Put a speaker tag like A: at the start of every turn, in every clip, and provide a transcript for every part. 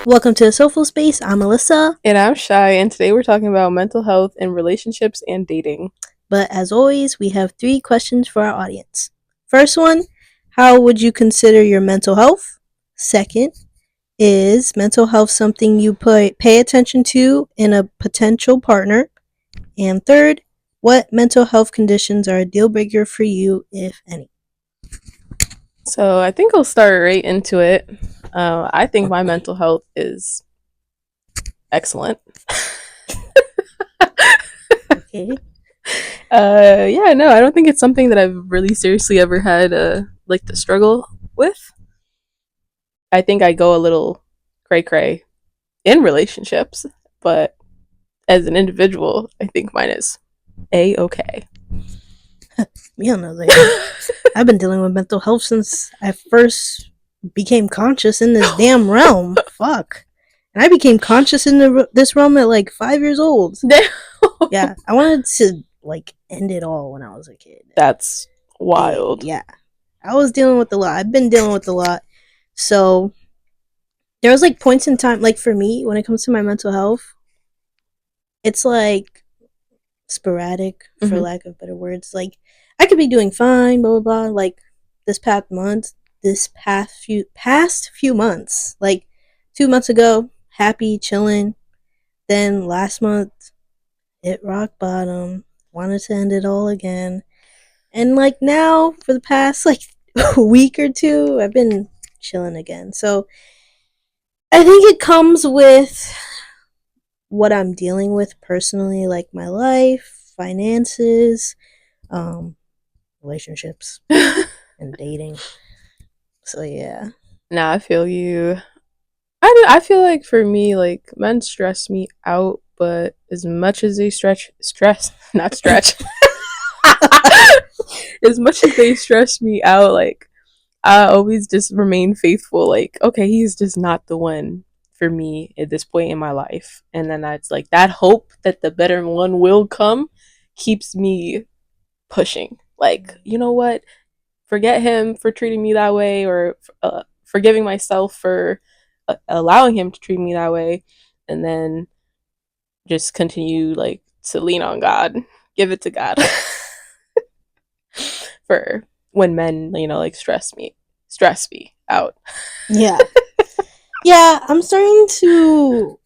A: Welcome to Soulful Space. I'm Alyssa.
B: And I'm Shy, and today we're talking about mental health and relationships and dating.
A: But as always, we have 3 questions for our audience. First one, how would you consider your mental health? Second, is mental health something you pay attention to in a potential partner? And third, what mental health conditions are a deal breaker for you, if any?
B: So I think I'll start right into it. I think my mental health is excellent.
A: Okay.
B: I don't think it's something that I've really seriously ever had to struggle with. I think I go a little cray cray in relationships, but as an individual, I think mine is a-okay.
A: Me on the other hand, I've been dealing with mental health since I first became conscious in this damn realm. Fuck. And I became conscious in this realm at like 5 years old. Yeah, I wanted to like end it all when I was a kid.
B: That's wild.
A: Yeah, I was dealing with a lot. I've been dealing with a lot. So there was like points in time, like for me, when it comes to my mental health, it's like sporadic, for lack of better words. Like I could be doing fine, blah blah blah. Like this past few months, like 2 months ago, happy, chilling. Then last month, hit rock bottom. Wanted to end it all again. And like now, for the past like week or two, I've been chilling again. So I think it comes with what I'm dealing with personally, like my life, finances, relationships, and dating. So yeah.
B: Nah, I feel you. I feel like for me, like men stress me out, but as much as they not stretch, as much as they stress me out, like I always just remain faithful. Like, okay, he's just not the one for me at this point in my life, and then that's like that hope that the better one will come keeps me pushing. Like, you know what? Forget him for treating me that way, or forgiving myself for allowing him to treat me that way, and then just continue like to lean on God, give it to God for when men, like stress me out.
A: Yeah. Yeah, I'm starting to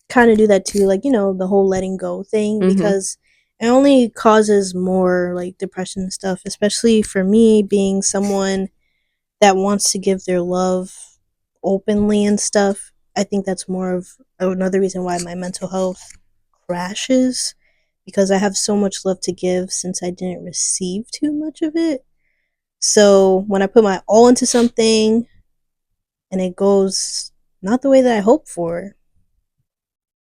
A: kind of do that too, like, the whole letting go thing, because it only causes more like depression and stuff, especially for me being someone that wants to give their love openly and stuff. I think that's more of another reason why my mental health crashes, because I have so much love to give since I didn't receive too much of it. So when I put my all into something and it goes not the way that I hoped for,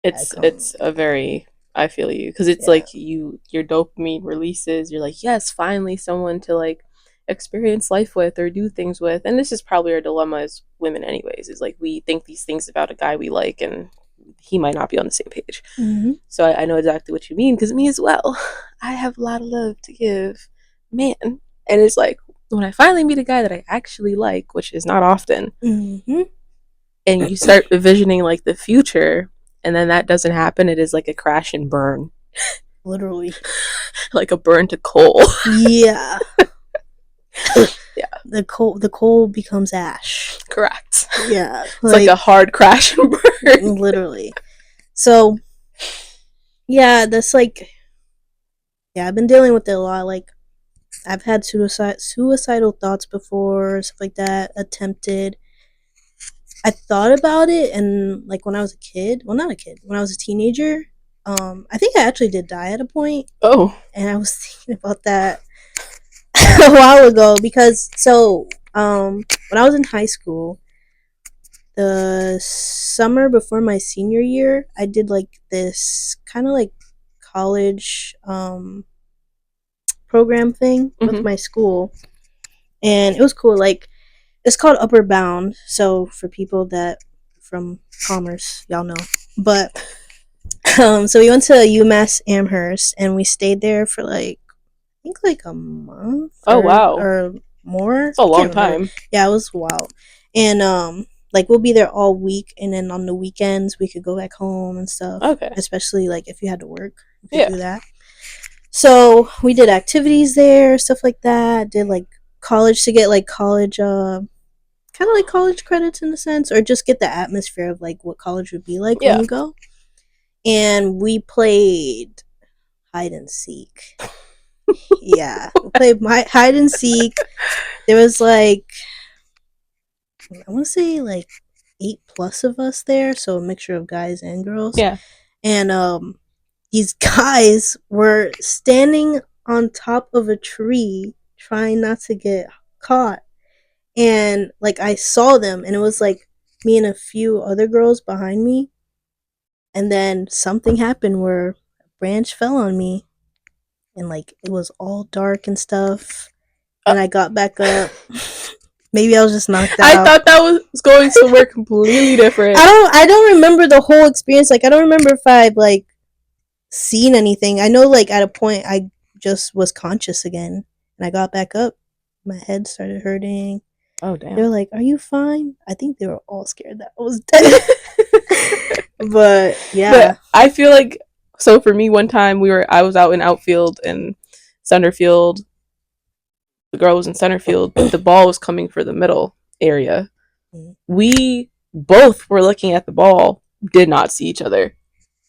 B: It's a very, I feel you, because it's like your dopamine releases. You're like, yes, finally someone to like experience life with or do things with. And this is probably our dilemma as women, anyways. Is like we think these things about a guy we like, and he might not be on the same page. So I know exactly what you mean, because me as well. I have a lot of love to give, man, and it's like when I finally meet a guy that I actually like, which is not often, and you start envisioning like the future, and then that doesn't happen. It is like a crash and burn,
A: literally.
B: like a burn to coal.
A: Yeah.
B: Yeah,
A: the coal becomes ash.
B: Correct.
A: Yeah,
B: it's like a hard crash and burn.
A: Literally. So yeah, that's like, yeah, I've been dealing with it a lot. Like I've had suicidal thoughts before, stuff like that, attempted. I thought about it, and like when I was a kid, well, not a kid, when I was a teenager, I think I actually did die at a point.
B: Oh.
A: And I was thinking about that a while ago, because when I was in high school, the summer before my senior year, I did like this kind of like college program thing with my school, and it was cool. Like it's called Upper Bound. So for people that from commerce, y'all know. But so we went to UMass Amherst, and we stayed there for like, I think like a month.
B: Oh wow.
A: Or more.
B: It's a long time.
A: Yeah, it was wild. And like we'll be there all week, and then on the weekends we could go back home and stuff.
B: Okay.
A: Especially like if you had to work, you could do that. So we did activities there, stuff like that. Did like college to get like college, kind of like college credits in a sense, or just get the atmosphere of like what college would be like when you go. And we played hide and seek. Yeah, we played hide and seek. There was like, I want to say like 8+ of us there, so a mixture of guys and girls.
B: Yeah.
A: And these guys were standing on top of a tree trying not to get caught. And like I saw them, and it was like me and a few other girls behind me. And then something happened where a branch fell on me, and like it was all dark and stuff. And I got back up. Maybe I was just knocked out.
B: I thought that was going somewhere completely different.
A: I don't remember the whole experience. Like I don't remember if I'd like seen anything. I know like at a point I just was conscious again, and I got back up. My head started hurting.
B: Oh damn.
A: They were like, "Are you fine?" I think they were all scared that I was dead. But yeah.
B: But I feel like, so for me, one time I was out in outfield and center field. The girl was in center field, but the ball was coming for the middle area. Mm-hmm. We both were looking at the ball, did not see each other.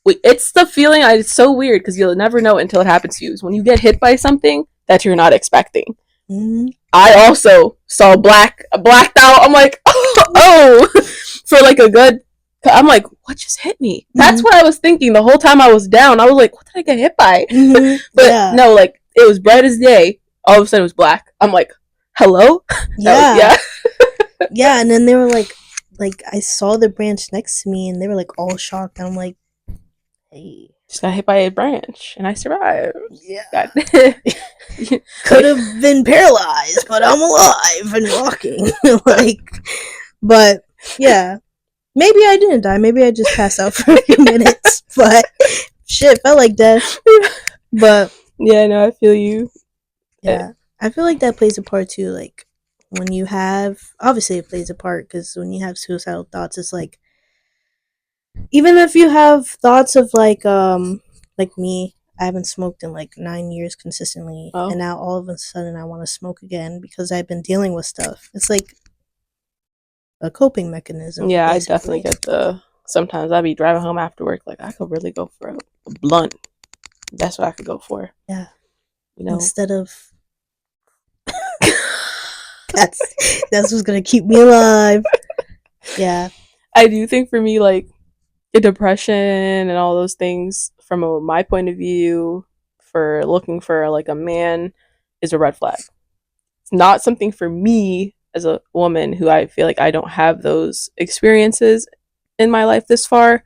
B: It's the feeling, it's so weird because you'll never know until it happens to you. Is when you get hit by something that you're not expecting. Mm-hmm. I also saw blacked out. I'm like, oh, for like a good, I'm like, what just hit me? Mm-hmm. That's what I was thinking the whole time I was down. I was like, what did I get hit by? Mm-hmm. But no, like it was bright as day. All of a sudden it was black. I'm like, hello?
A: Yeah. Yeah, and then they were like I saw the branch next to me, and they were like all shocked. And I'm like, hey.
B: Just got hit by a branch, and I survived.
A: Yeah. Could have been paralyzed, but I'm alive and walking. Like, but yeah. Maybe I didn't die. Maybe I just passed out for a few minutes. But shit, felt like death. But
B: yeah, no, I feel you.
A: Yeah, I feel like that plays a part too. Like when you have, obviously it plays a part because when you have suicidal thoughts, it's like, even if you have thoughts of like me, I haven't smoked in like 9 years consistently, and now all of a sudden I want to smoke again because I've been dealing with stuff. It's like a coping mechanism.
B: Yeah, basically. I definitely get sometimes I'd be driving home after work, like I could really go for a blunt. That's what I could go for.
A: Yeah.
B: You know,
A: instead of that's what's gonna keep me alive. Yeah,
B: I do think for me, like the depression and all those things, from my point of view, for looking for like a man, is a red flag. It's not something for me as a woman who I feel like I don't have those experiences in my life this far.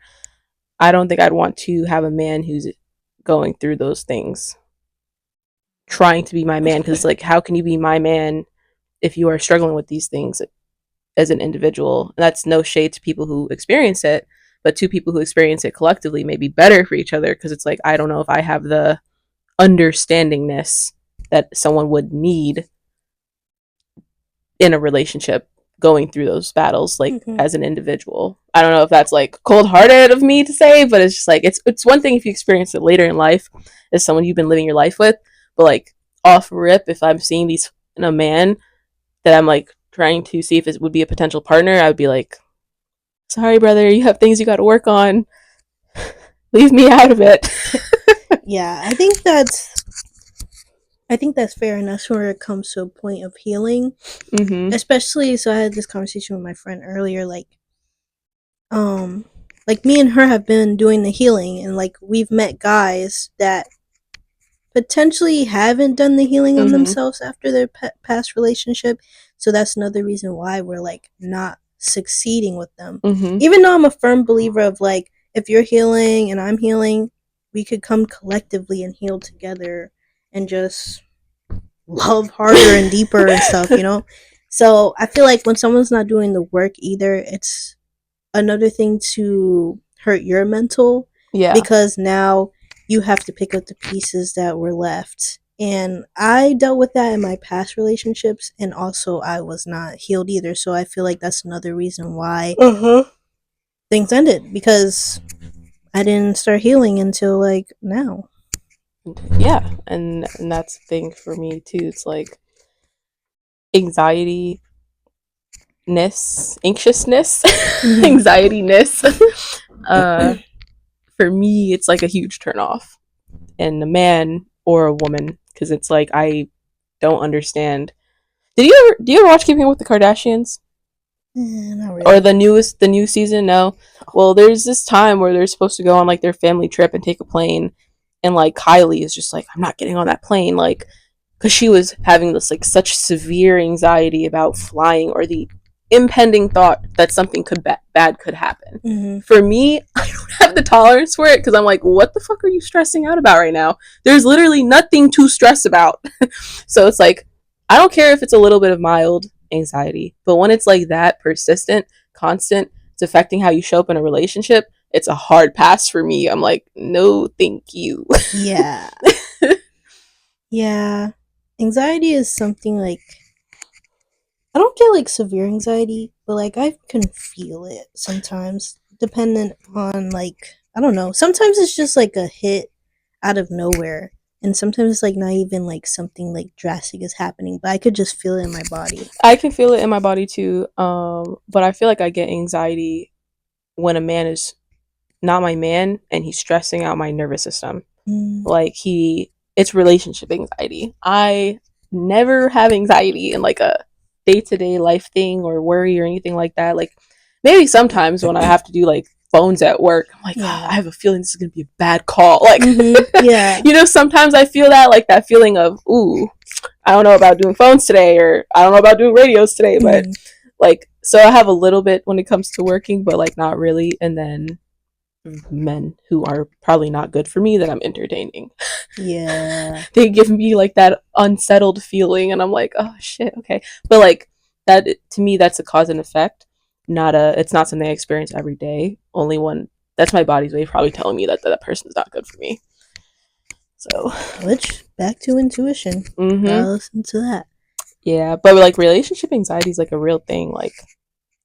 B: I don't think I'd want to have a man who's going through those things, trying to be my man, because like how can you be my man if you are struggling with these things as an individual? And that's no shade to people who experience it, but two people who experience it collectively may be better for each other, because it's like I don't know if I have the understandingness that someone would need in a relationship going through those battles, like as an individual. I don't know if that's like cold-hearted of me to say, but it's just like it's one thing if you experience it later in life as someone you've been living your life with. But like off rip, if I'm seeing these in a man that I'm like trying to see if it would be a potential partner, I would be like, sorry brother, you have things you got to work on, leave me out of it.
A: Yeah, I think that's fair enough where it comes to a point of healing. Especially, so I had this conversation with my friend earlier, like me and her have been doing the healing, and like we've met guys that potentially haven't done the healing on themselves after their past relationship. So that's another reason why we're like not succeeding with them. Even though I'm a firm believer of like, if you're healing and I'm healing, we could come collectively and heal together and just love harder and deeper and stuff, you know? So I feel like when someone's not doing the work either, it's another thing to hurt your mental. Yeah. Because now you have to pick up the pieces that were left And I dealt with that in my past relationships, and also I was not healed either. So I feel like that's another reason why things ended, because I didn't start healing until like now.
B: Yeah, and that's the thing for me too. It's like anxiety anxiousness, anxiety ness. uh for me it's like a huge turn off in a man or a woman, because it's like I don't understand. Do you ever watch Keeping Up with the Kardashians?
A: Not
B: Or
A: really.
B: the new season? No. Well, there's this time where they're supposed to go on like their family trip and take a plane, and like Kylie is just like, I'm not getting on that plane, like, because she was having this like such severe anxiety about flying, or the impending thought that something bad could happen.
A: Mm-hmm.
B: For me, I don't have the tolerance for it, because I'm like, what the fuck are you stressing out about right now? There's literally nothing to stress about. So it's like, I don't care if it's a little bit of mild anxiety, but when it's like that persistent, constant, it's affecting how you show up in a relationship, it's a hard pass for me. I'm like, no, thank you.
A: Yeah. Yeah. Anxiety is something like, I don't get like severe anxiety, but like I can feel it sometimes, dependent on like, I don't know. Sometimes it's just like a hit out of nowhere, and sometimes it's like not even like something like drastic is happening, but I could just feel it in my body.
B: I can feel it in my body too, but I feel like I get anxiety when a man is not my man and he's stressing out my nervous system.
A: Mm.
B: Like it's relationship anxiety. I never have anxiety in like a day-to-day life thing or worry or anything like that. Like maybe sometimes when I have to do like phones at work, I'm like,
A: Yeah.
B: I have a feeling this is gonna be a bad call. Like,
A: Yeah.
B: you know, sometimes I feel that, like that feeling of, ooh, I don't know about doing phones today, or I don't know about doing radios today, but like, so I have a little bit when it comes to working, but like not really. And then men who are probably not good for me that I'm entertaining.
A: Yeah.
B: They give me like that unsettled feeling, and I'm like, oh shit, okay. But like that, to me, that's a cause and effect. It's not something I experience every day. Only when that's my body's way of probably telling me that that person's not good for me. So,
A: Which, back to intuition. Gotta listen to that.
B: Yeah, but like relationship anxiety is like a real thing. Like,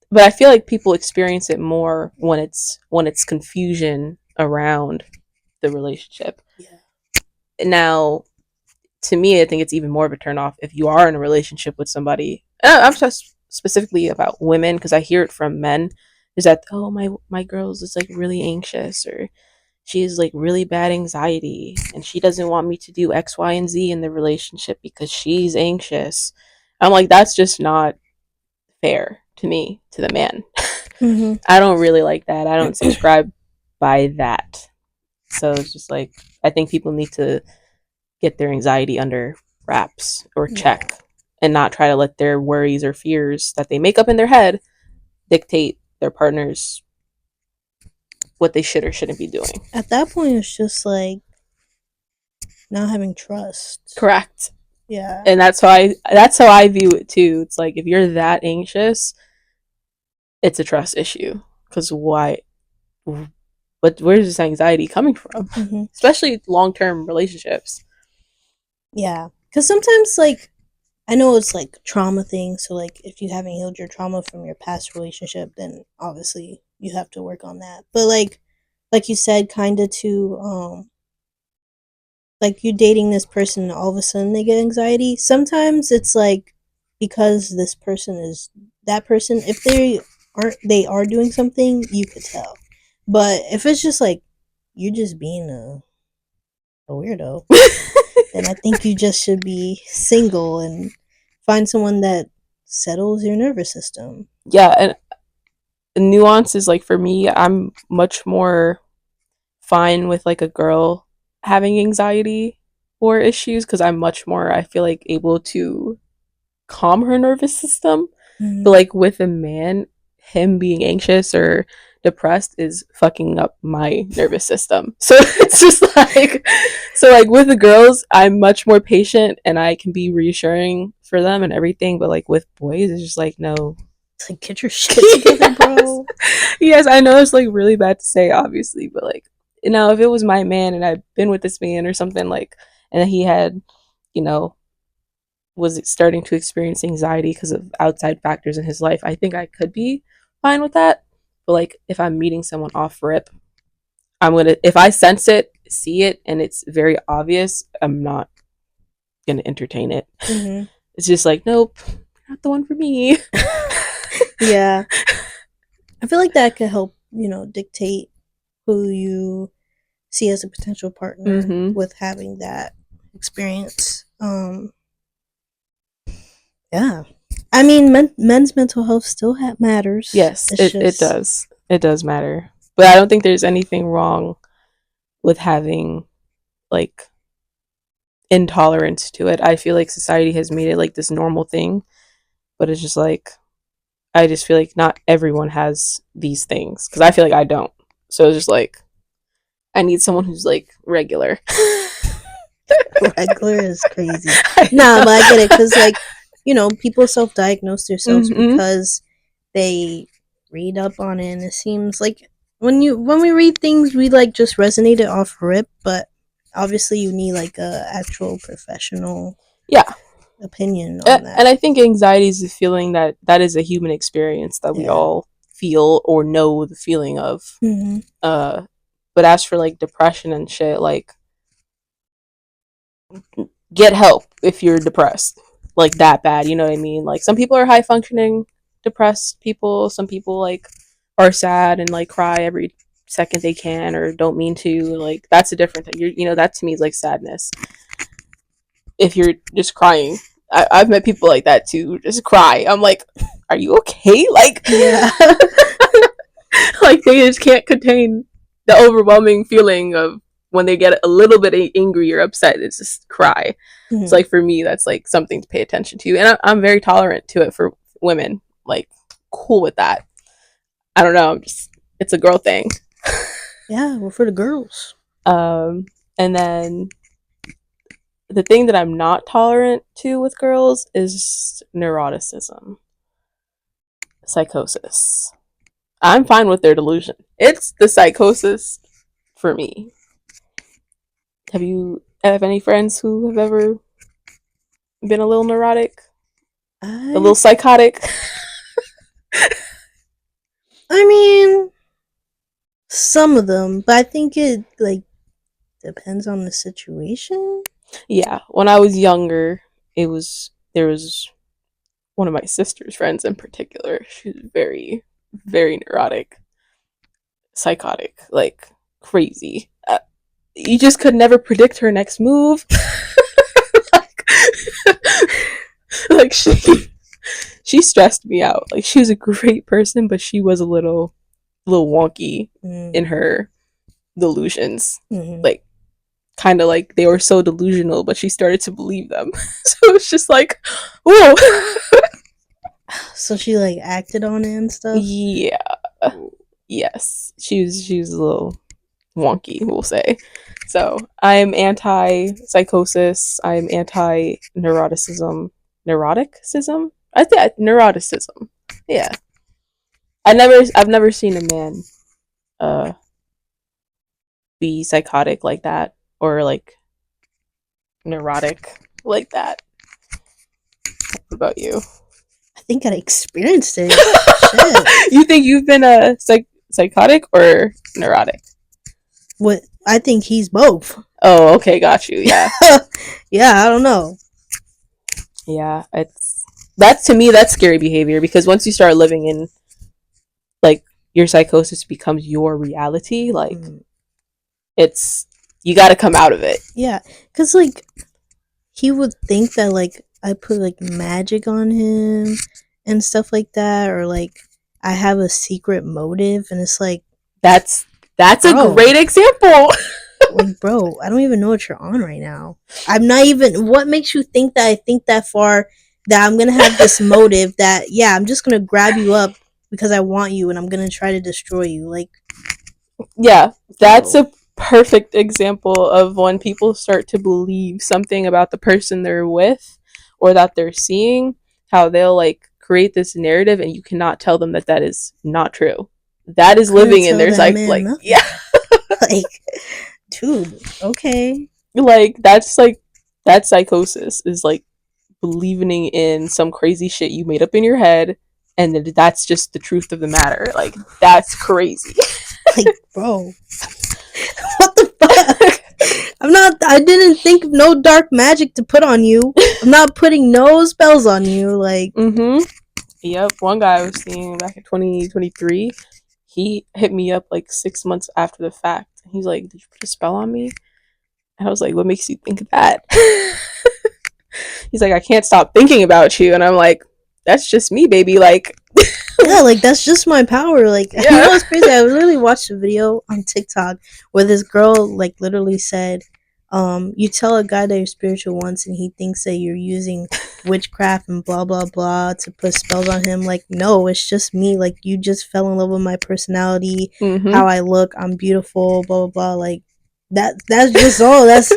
B: but I feel like people experience it more when it's confusion around the relationship.
A: Yeah.
B: Now, to me, I think it's even more of a turnoff if you are in a relationship with somebody. I'm just specifically about women, because I hear it from men. Is that, oh, my girl's is like really anxious, or she has like really bad anxiety, and she doesn't want me to do X, Y, and Z in the relationship because she's anxious. I'm like, that's just not fair to me, to the man. I don't really like that. I don't subscribe by that. So it's just like, I think people need to get their anxiety under wraps or check, and not try to let their worries or fears that they make up in their head dictate their partners what they should or shouldn't be doing.
A: At that point, it's just like not having trust.
B: Correct.
A: Yeah.
B: And that's how I view it too. It's like, if you're that anxious, it's a trust issue. Because why? But where's this anxiety coming from? Especially long-term relationships.
A: Yeah, because sometimes, like, I know it's like trauma thing. So, like, if you haven't healed your trauma from your past relationship, then obviously you have to work on that. But like you said, kind of to like you dating this person, and all of a sudden they get anxiety. Sometimes it's like because this person is that person. If they are doing something, you could tell. But if it's just like you're just being a weirdo, then I think you just should be single and find someone that settles your nervous system.
B: Yeah, and nuances, like for me, I'm much more fine with like a girl having anxiety or issues, because I'm much more, I feel like, able to calm her nervous system. But like with a man, him being anxious or depressed is fucking up my nervous system. So it's just like, so like with the girls, I'm much more patient and I can be reassuring for them and everything. But like with boys, it's just like, no.
A: It's like, get your shit together, bro.
B: Yes, I know it's like really bad to say, obviously, but like, you know, if it was my man and I'd been with this man or something, like, and he had, was starting to experience anxiety because of outside factors in his life, I think I could be fine with that. But like if I'm meeting someone off rip, if I sense it, see it, and it's very obvious, I'm not gonna entertain it. Mm-hmm. It's just like, nope, not the one for me.
A: Yeah. I feel like that could help, dictate who you see as a potential partner with having that experience. Yeah. I mean, men's mental health still matters.
B: Yes, it does. It does matter. But I don't think there's anything wrong with having, like, intolerance to it. I feel like society has made it, like, this normal thing. But it's just, like, I just feel like not everyone has these things. Because I feel like I don't. So it's just, like, I need someone who's, like, regular.
A: Regular is crazy. Nah, but I get it. Because, like, people self-diagnose themselves because they read up on it, and it seems like when we read things, we like just resonate it off rip, but obviously you need like a actual professional opinion on that.
B: And I think anxiety is a feeling that is a human experience that we all feel or know the feeling of. But as for like depression and shit, like, get help if you're depressed, like that bad, you know what I mean? Like some people are high functioning depressed people, some people like are sad and like cry every second they can or don't mean to. Like that's a different thing. That to me is like sadness. If you're just crying, I've met people like that too, just cry. I'm like, are you okay? Like, yeah. Like they just can't contain the overwhelming feeling of when they get a little bit angry or upset, it's just cry. So like for me, that's like something to pay attention to, and I'm very tolerant to it for women. Like, cool with that. I don't know. It's a girl thing.
A: Yeah, we're for the girls.
B: And then the thing that I'm not tolerant to with girls is neuroticism, psychosis. I'm fine with their delusion. It's the psychosis for me. Have any friends who have ever been a little neurotic? A little psychotic?
A: I mean, some of them, but I think it like depends on the situation.
B: Yeah, when I was younger, there was one of my sister's friends in particular. She was very, very neurotic, psychotic, like crazy. You just could never predict her next move. like she stressed me out. Like she was a great person, but she was a little wonky in her delusions. Like kind of like they were so delusional, but she started to believe them. So it's just like, whoa.
A: So she like acted on it and stuff.
B: Yeah. Yes, she was a little wonky, we'll say. So I'm anti-psychosis. I'm anti-neuroticism. Neuroticism? I think neuroticism. Yeah. I've never seen a man be psychotic like that or like neurotic like that. What about you?
A: I think I experienced it. Shit.
B: You think you've been a psychotic or neurotic?
A: What? I think he's both.
B: Oh, okay, got you. Yeah.
A: Yeah, I don't know.
B: Yeah, that's to me that's scary behavior, because once you start living in like your psychosis becomes your reality, like it's you got to come out of it.
A: Yeah, cuz like he would think that like I put like magic on him and stuff like that, or like I have a secret motive, and it's like
B: that's a great example.
A: Like, bro, I don't even know what you're on right now. I'm not even. What makes you think that I think that far, that I'm gonna have this motive that I'm just gonna grab you up because I want you and I'm gonna try to destroy you? Like,
B: yeah, that's a perfect example of when people start to believe something about the person they're with or that they're seeing, how they'll like create this narrative and you cannot tell them that is not true. That is living in their like yeah.
A: Like, dude, okay.
B: Like that's That psychosis is like believing in some crazy shit you made up in your head, and that's just the truth of the matter. Like, that's crazy.
A: Like, bro, what the fuck? I didn't think of no dark magic to put on you. I'm not putting no spells on you. Like,
B: Yep. One guy I was seeing back in 2023, he hit me up like 6 months after the fact. He's like, "Did you put a spell on me?" And I was like, "What makes you think that?" He's like, "I can't stop thinking about you." And I'm like, "That's just me, baby." Like,
A: yeah, like that's just my power. Like, yeah. You know what's crazy? I literally watched a video on TikTok where this girl like literally said, you tell a guy that you're spiritual once and he thinks that you're using witchcraft and blah blah blah to put spells on him. Like, no, it's just me. Like, you just fell in love with my personality, how I look, I'm beautiful, blah blah blah. Like, that's just all. That's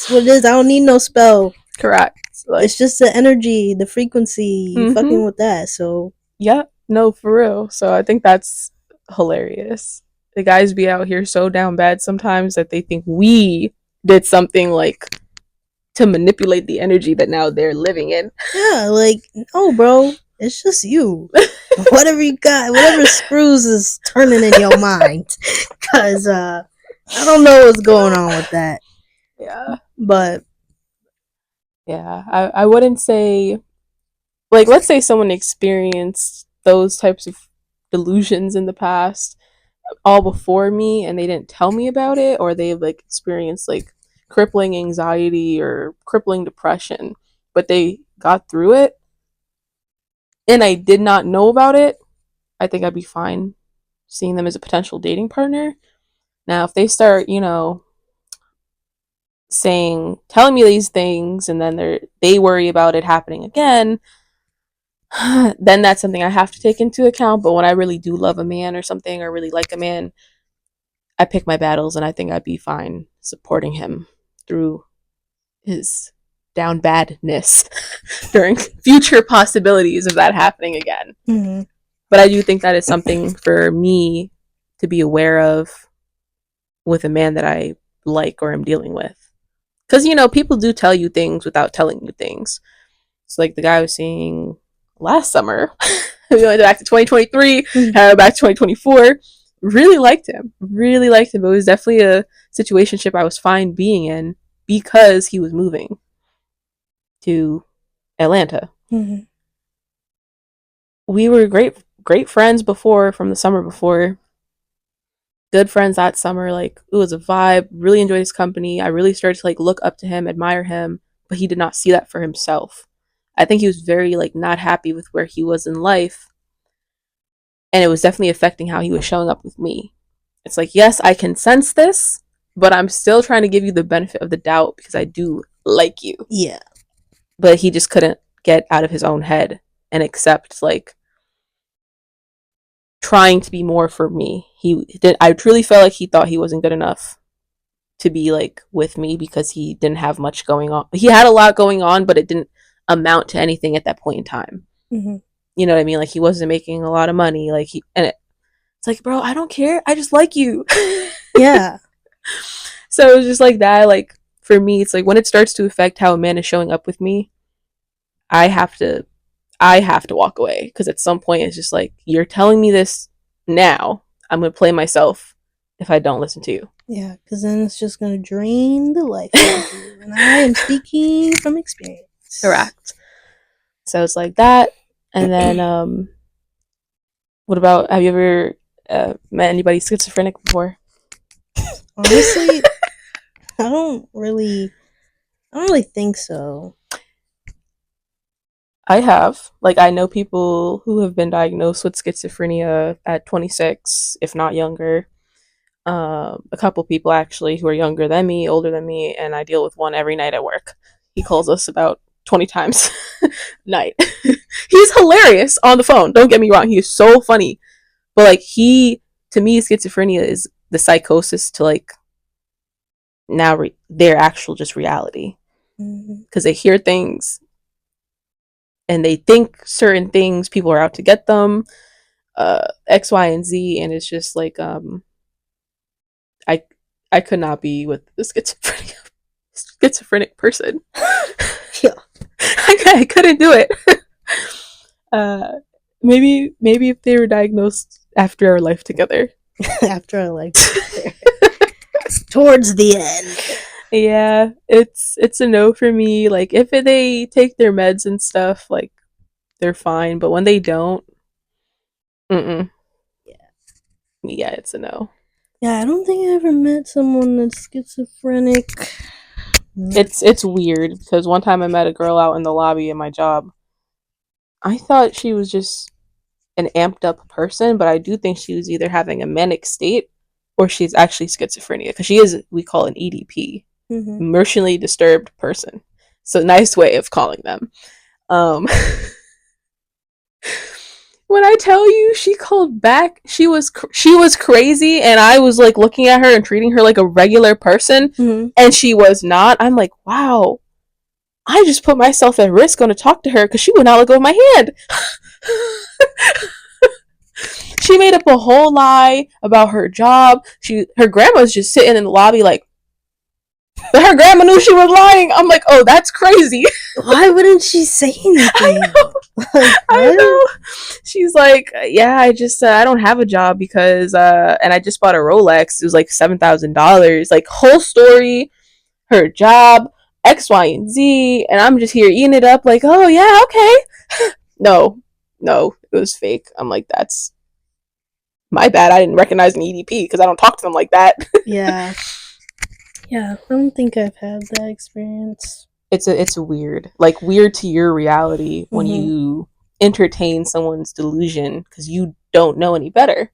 A: what it is. I don't need no spell.
B: Correct.
A: Like, it's just the energy, the frequency, fucking with that. So
B: yeah, no, for real. So I think that's hilarious. The guys be out here so down bad sometimes that they think we did something like to manipulate the energy that now they're living in.
A: Yeah, like, no, bro, it's just you. Whatever you got, whatever screws is turning in your mind. Cause I don't know what's going on with that.
B: Yeah.
A: But
B: yeah, I wouldn't say, like, let's say someone experienced those types of delusions in the past all before me and they didn't tell me about it, or they've like experienced like crippling anxiety or crippling depression, but they got through it and I did not know about it, I think I'd be fine seeing them as a potential dating partner. Now, if they start, telling me these things and then they worry about it happening again, then that's something I have to take into account. But when I really do love a man or something, or really like a man, I pick my battles, and I think I'd be fine supporting him through his down badness during future possibilities of that happening again. Mm-hmm. But I do think that is something for me to be aware of with a man that I like or am dealing with. Because, people do tell you things without telling you things. It's like the guy I was seeing last summer. We went back to 2023, back to 2024. Really liked him. But it was definitely a situationship I was fine being in because he was moving to Atlanta. Mm-hmm. We were great friends before, from the summer before. Good friends that summer. Like, it was a vibe. Really enjoyed his company. I really started to like look up to him, admire him, but he did not see that for himself. I think he was very like not happy with where he was in life, and it was definitely affecting how he was showing up with me. It's like, yes, I can sense this, but I'm still trying to give you the benefit of the doubt because I do like you.
A: Yeah.
B: But he just couldn't get out of his own head and accept like trying to be more for me. I truly felt like he thought he wasn't good enough to be like with me because he didn't have much going on. He had a lot going on, but it didn't amount to anything at that point in time. Mm-hmm. You know what I mean? Like, he wasn't making a lot of money. Like, it's like, bro, I don't care. I just like you.
A: Yeah.
B: So it was just like that. Like, for me, it's like when it starts to affect how a man is showing up with me, I have to walk away, because at some point it's just like, you're telling me this now. I'm going to play myself if I don't listen to you.
A: Yeah, because then it's just going to drain the life out of you. And I am speaking from experience.
B: Correct. So it's like that. And then, what about, have you ever met anybody schizophrenic before?
A: Honestly, I don't really think so.
B: I have. Like, I know people who have been diagnosed with schizophrenia at 26, if not younger. A couple people actually who are younger than me, older than me, and I deal with one every night at work. He calls us about 20 times a night. He's hilarious on the phone. Don't get me wrong. He is so funny. But like, to me, schizophrenia is the psychosis to like now their actual just reality. Because they hear things and they think certain things, people are out to get them, X, Y, and Z, and it's just like, I could not be with the schizophrenia schizophrenic person.
A: Yeah.
B: I couldn't do it. uh, maybe if they were diagnosed after our life together.
A: After our life together. Towards the end.
B: Yeah, it's a no for me. Like if they take their meds and stuff, like they're fine. But when they don't, mm-mm. Yeah, it's a no.
A: Yeah, I don't think I ever met someone that's schizophrenic.
B: It's weird because one time I met a girl out in the lobby at my job. I thought she was just an amped up person, but I do think she was either having a manic state or she's actually schizophrenia because she is, we call an EDP, emotionally disturbed person. So nice way of calling them. When I tell you she called back, she was crazy, and I was like looking at her and treating her like a regular person, and she was not. I'm like, wow, I just put myself at risk going to talk to her because she would not let go of my hand. She made up a whole lie about her job. Her grandma's just sitting in the lobby like, but her grandma knew she was lying. I'm like, oh, that's crazy.
A: Why wouldn't she say anything?
B: I know. She's like, yeah, I don't have a job because and I just bought a Rolex. It was like $7,000. Like whole story, her job, X, Y, and Z, and I'm just here eating it up. Like, oh yeah, okay. No, it was fake. I'm like, that's my bad. I didn't recognize an EDP because I don't talk to them like that.
A: Yeah. Yeah, I don't think I've had that experience.
B: It's weird. Like weird to your reality when you entertain someone's delusion because you don't know any better.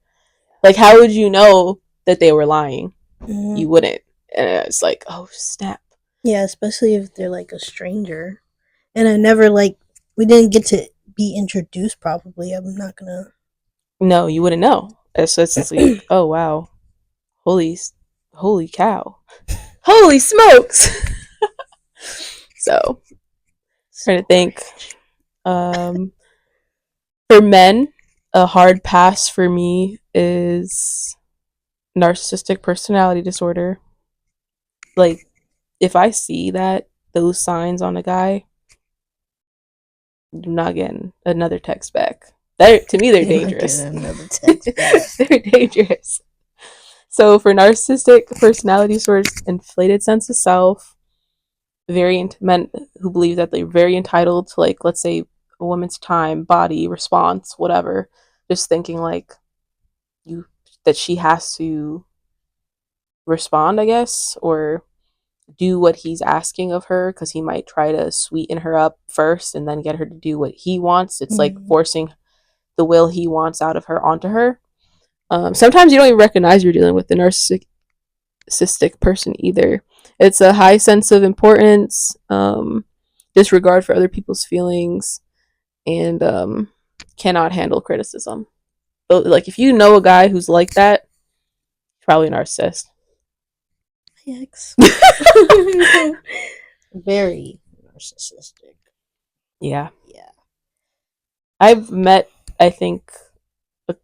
B: Like how would you know that they were lying? You wouldn't. And it's like, oh snap.
A: Yeah, especially if they're like a stranger. And I never we didn't get to be introduced properly. I'm not gonna.
B: No, you wouldn't know. It's just like, oh wow, holy cow, holy smokes. So, trying to think. For men, a hard pass for me is narcissistic personality disorder. Like, if I see those signs on a guy, I'm not getting another text back. To me, they're dangerous.
A: Another text back.
B: They're dangerous. So for narcissistic personality disorders, inflated sense of self, men who believe that they're very entitled to, like, let's say a woman's time, body, response, whatever, just thinking like that she has to respond, I guess, or do what he's asking of her because he might try to sweeten her up first and then get her to do what he wants. It's like forcing the will he wants out of her onto her. Sometimes you don't even recognize you're dealing with the narcissistic person either. It's a high sense of importance, disregard for other people's feelings, and cannot handle criticism. But like if you know a guy who's like that, probably a narcissist.
A: Yikes. Very narcissistic.
B: Yeah. I've met, I think, a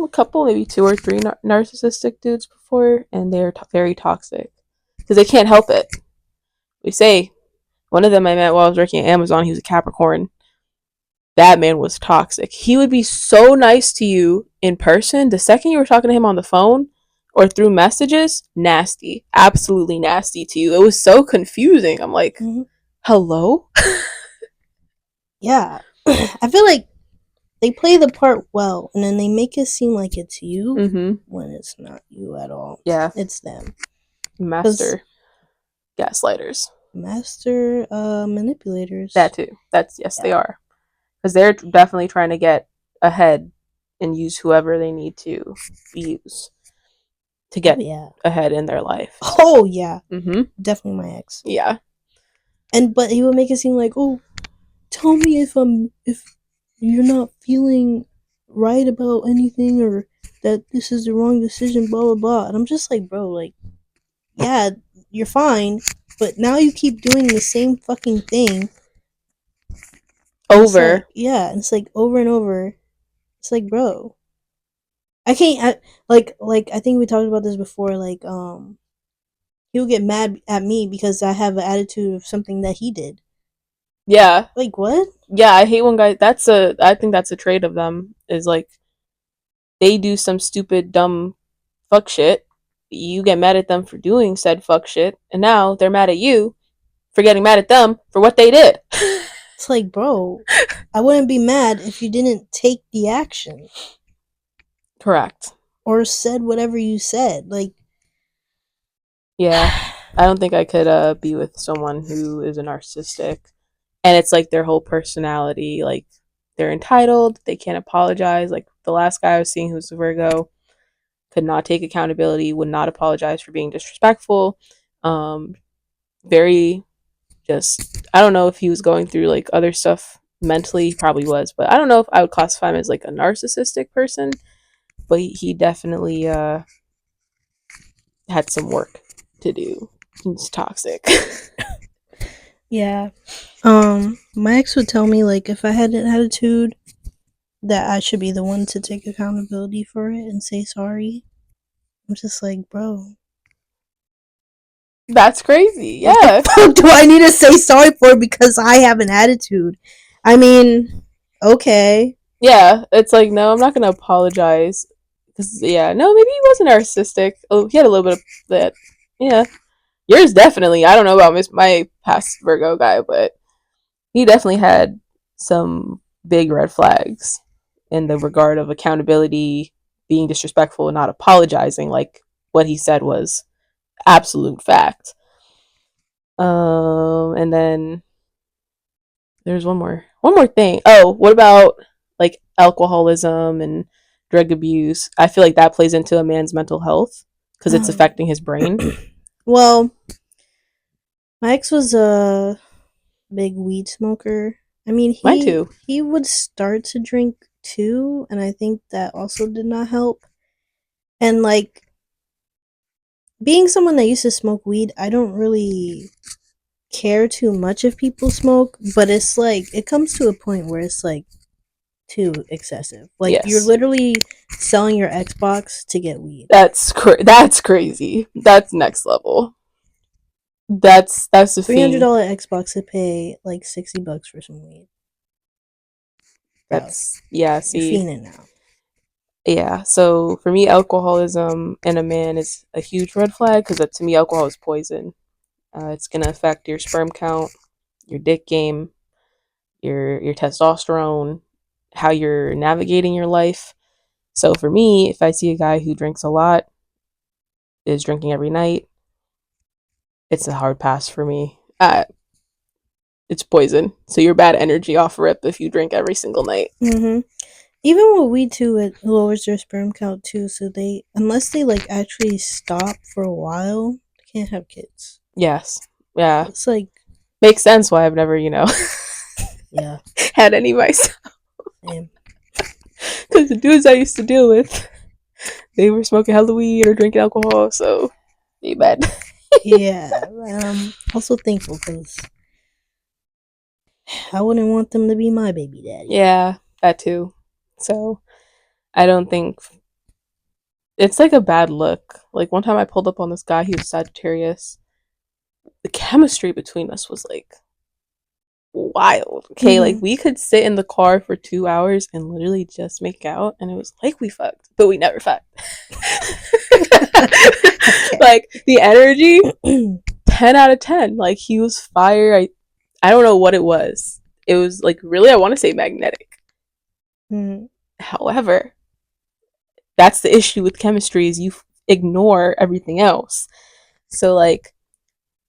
B: couple, maybe 2 or 3 narcissistic dudes before, and they're very toxic because they can't help it. We say one of them I met while I was working at Amazon. He was a Capricorn. That man was toxic. He would be so nice to you in person. The second you were talking to him on the phone or through messages, nasty, absolutely nasty to you. It was so confusing. I'm like, hello?
A: Yeah. I feel like they play the part well, and then they make it seem like it's you when it's not you at all.
B: Yeah.
A: It's them.
B: Master gaslighters.
A: Master manipulators.
B: That too. Yes, they are. Because they're definitely trying to get ahead and use whoever they need to use to get ahead in their life.
A: Oh, yeah. Definitely my ex.
B: Yeah.
A: But he would make it seem like, oh, tell me if you're not feeling right about anything or that this is the wrong decision, blah, blah, blah. And I'm just like, bro, like, yeah, you're fine, but now you keep doing the same fucking thing.
B: Over.
A: It's like over and over. It's like, bro. I can't, I think we talked about this before, like, he would get mad at me because I have an attitude of something that he did.
B: Yeah.
A: Like, what?
B: Yeah, I hate when guys. I think that's a trait of them. Is like they do some stupid, dumb fuck shit. You get mad at them for doing said fuck shit, and now they're mad at you for getting mad at them for what they did.
A: It's like, bro, I wouldn't be mad if you didn't take the action.
B: Correct.
A: Or said whatever you said. Like,
B: yeah, I don't think I could be with someone who is a narcissistic, and it's like their whole personality. Like they're entitled, they can't apologize. Like the last guy I was seeing who's a Virgo could not take accountability, would not apologize for being disrespectful. Very just, I don't know if he was going through like other stuff mentally, he probably was, but I don't know if I would classify him as like a narcissistic person, but he definitely had some work to do. He's toxic.
A: yeah. My ex would tell me, like, if I had an attitude, that I should be the one to take accountability for it and say sorry. I'm just like, bro.
B: That's crazy. Yeah.
A: What the fuck do I need to say sorry for because I have an attitude? I mean, okay.
B: Yeah, it's like, no, I'm not going to apologize. Cause, yeah, no, maybe he wasn't narcissistic. Oh, he had a little bit of that. Yeah. Yours definitely. I don't know about my past Virgo guy, but he definitely had some big red flags in the regard of accountability, being disrespectful, and not apologizing. Like what he said was absolute fact. And then there's one more thing. Oh, what about like alcoholism and drug abuse? I feel like that plays into a man's mental health because it's affecting his brain.
A: Well, my ex was a big weed smoker. I mean, he would start to drink too, and I think that also did not help. And like being someone that used to smoke weed, I don't really care too much if people smoke, but it's like it comes to a point where it's like too excessive. Like
B: yes.
A: You're literally selling your Xbox to get weed.
B: That's crazy. That's next level. That's a
A: $300 Xbox to pay like $60 for some weed.
B: That's yeah. See,
A: you're fiending now.
B: Yeah. So for me, alcoholism in a man is a huge red flag because to me, alcohol is poison. It's gonna affect your sperm count, your dick game, your testosterone, how you're navigating your life. So for me, if I see a guy who drinks a lot, is drinking every night, it's a hard pass for me. It's poison. So you're bad energy off rip if you drink every single night.
A: Mm-hmm. Even with weed too, it lowers their sperm count too. So unless they like actually stop for a while, they can't have kids.
B: Yes. Yeah.
A: It's like
B: makes sense why I've never,
A: yeah,
B: had any myself.
A: Same.
B: Because the dudes I used to deal with, they were smoking hella weed or drinking alcohol, so you bad.
A: Yeah, also thankful because I wouldn't want them to be my baby daddy.
B: Yeah, that too. So I don't think it's like a bad look. Like one time I pulled up on this guy, he was Sagittarius. The chemistry between us was like wild. Okay, like we could sit in the car for 2 hours and literally just make out, and it was like we fucked, but we never fucked. Like the energy, 10 out of 10. Like he was fire. I don't know what it was. It was like really, I want to say magnetic. However, that's the issue with chemistry is you ignore everything else. So like,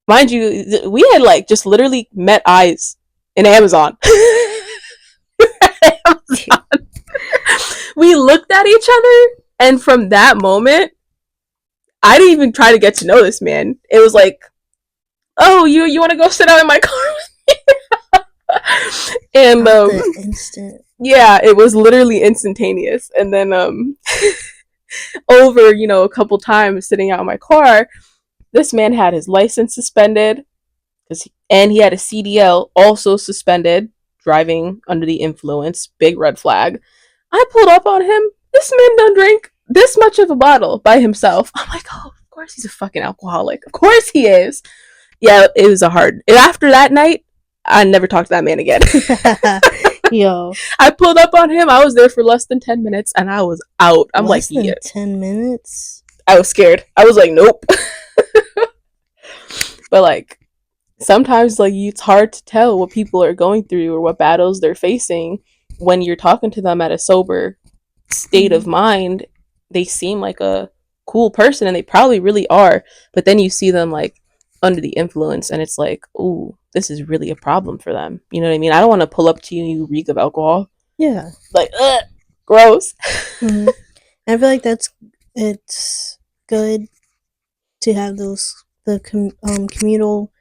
B: mind you, we had like just literally met eyes in Amazon. We looked at each other, and from that moment, I didn't even try to get to know this man. It was like, oh, you want to go sit out in my car with me? And
A: instant.
B: Yeah, it was literally instantaneous. And then over a couple times sitting out in my car, this man had his license suspended and he had a CDL also suspended, driving under the influence. Big red flag. I pulled up on him. This man done drink this much of a bottle by himself. I'm like, oh, of course he's a fucking alcoholic. Of course he is. Yeah, it was a hard. After that night, I never talked to that man again.
A: Yo,
B: I pulled up on him. I was there for less than 10 minutes, and I was out. I'm
A: less
B: like,
A: than 10 minutes.
B: I was scared. I was like, nope. But like, sometimes like it's hard to tell what people are going through or what battles they're facing when you're talking to them at a sober state of mind. They seem like a cool person, and they probably really are, but then you see them like under the influence, and it's like, ooh, this is really a problem for them. You know what I mean? I don't want to pull up to you and you reek of alcohol.
A: Yeah.
B: Like, gross.
A: Mm-hmm. I feel like it's good to have the communal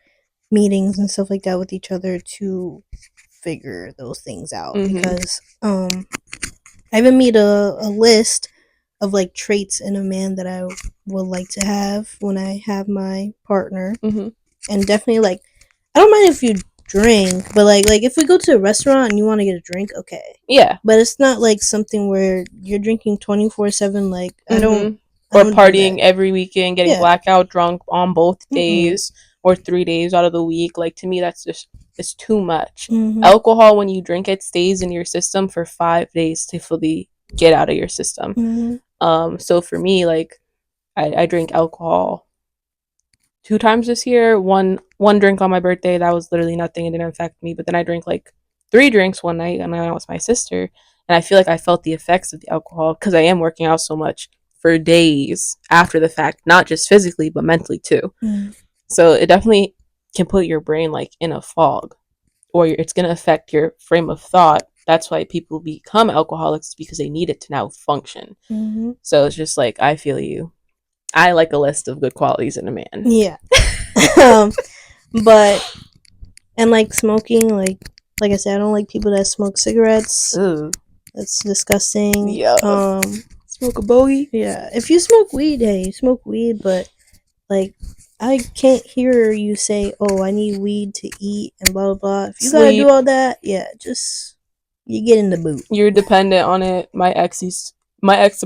A: meetings and stuff like that with each other to figure those things out. Because I even made a list of like traits in a man that I would like to have when I have my partner. And definitely, like, I don't mind if you drink, but like if we go to a restaurant and you want to get a drink, okay, yeah, but it's not like something where you're drinking 24/7. Like, I don't,
B: or partying every weekend, getting blackout drunk on both days or 3 days out of the week. Like, to me, that's just, it's too much. Alcohol, when you drink it, stays in your system for 5 days to fully get out of your system. So for me, like, I drink alcohol 2 times this year. One drink on my birthday, that was literally nothing, it didn't affect me. But then I drank like 3 drinks one night, and I went with my sister, and I feel like I felt the effects of the alcohol because I am working out so much for days after the fact, not just physically but mentally too. So it definitely can put your brain like in a fog, or it's going to affect your frame of thought. That's why people become alcoholics, because they need it to now function. So it's just like, I feel you. I like a list of good qualities in a man.
A: Yeah. But, and like smoking, like I said, I don't like people that smoke cigarettes. Ooh. That's disgusting. Yeah.
B: Smoke a bogey?
A: Yeah. If you smoke weed, hey, you smoke weed, but like, I can't hear you say, oh, I need weed to eat and blah, blah, blah. If you gotta do all that, yeah, just, you get in the boot.
B: You're dependent on it. My ex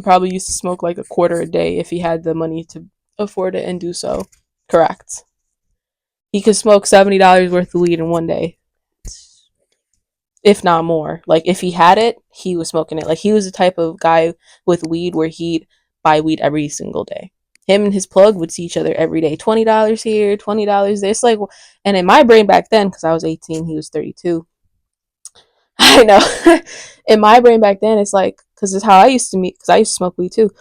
B: probably used to smoke like a quarter a day if he had the money to afford it and do so. Correct. He could smoke $70 worth of weed in one day, if not more. Like, if he had it, he was smoking it. Like, he was the type of guy with weed where he'd buy weed every single day. Him and his plug would see each other every day. $20 here, $20 there. It's like, and in my brain back then, because I was 18, he was 32. I know. In my brain back then, it's like, because it's how I used to meet, because I used to smoke weed too.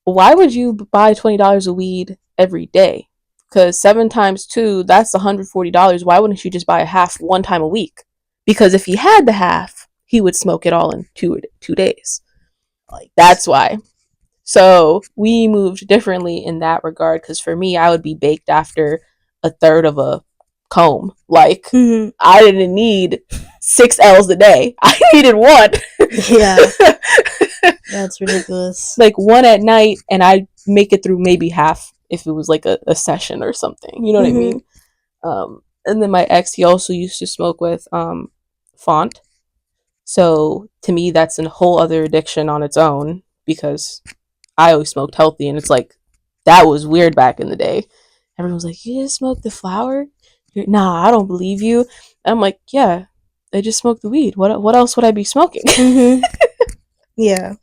B: Why would you buy $20 of weed every day? Because 7 times 2, that's $140. Why wouldn't you just buy a half one time a week? Because if he had the half, he would smoke it all in 2 days. Like, that's why. So we moved differently in that regard, because for me, I would be baked after a third of a comb. Like, I didn't need 6 L's a day. I needed 1.
A: Yeah. That's ridiculous.
B: Like, 1 at night, and I'd make it through maybe half if it was like a session or something. You know what I mean? And then my ex, he also used to smoke with Font. So to me, that's a whole other addiction on its own, because I always smoked healthy, and it's like, that was weird back in the day. Everyone was like, you just smoke the flower? Nah, I don't believe you. And I'm like, yeah, I just smoked the weed. What else would I be smoking?
A: Yeah.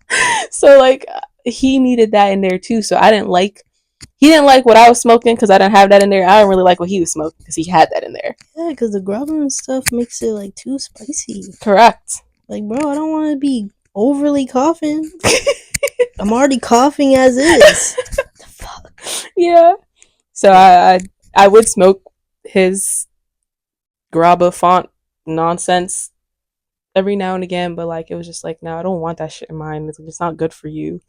B: So like, he needed that in there too. So he didn't like what I was smoking because I didn't have that in there. I don't really like what he was smoking because he had that in there.
A: Yeah, because the grub and stuff makes it like too spicy.
B: Correct.
A: Like, bro, I don't want to be overly coughing. I'm already coughing as is. What the fuck?
B: Yeah. So I would smoke his grabba font nonsense every now and again, but like, it was just like, no, I don't want that shit in mine. It's not good for you.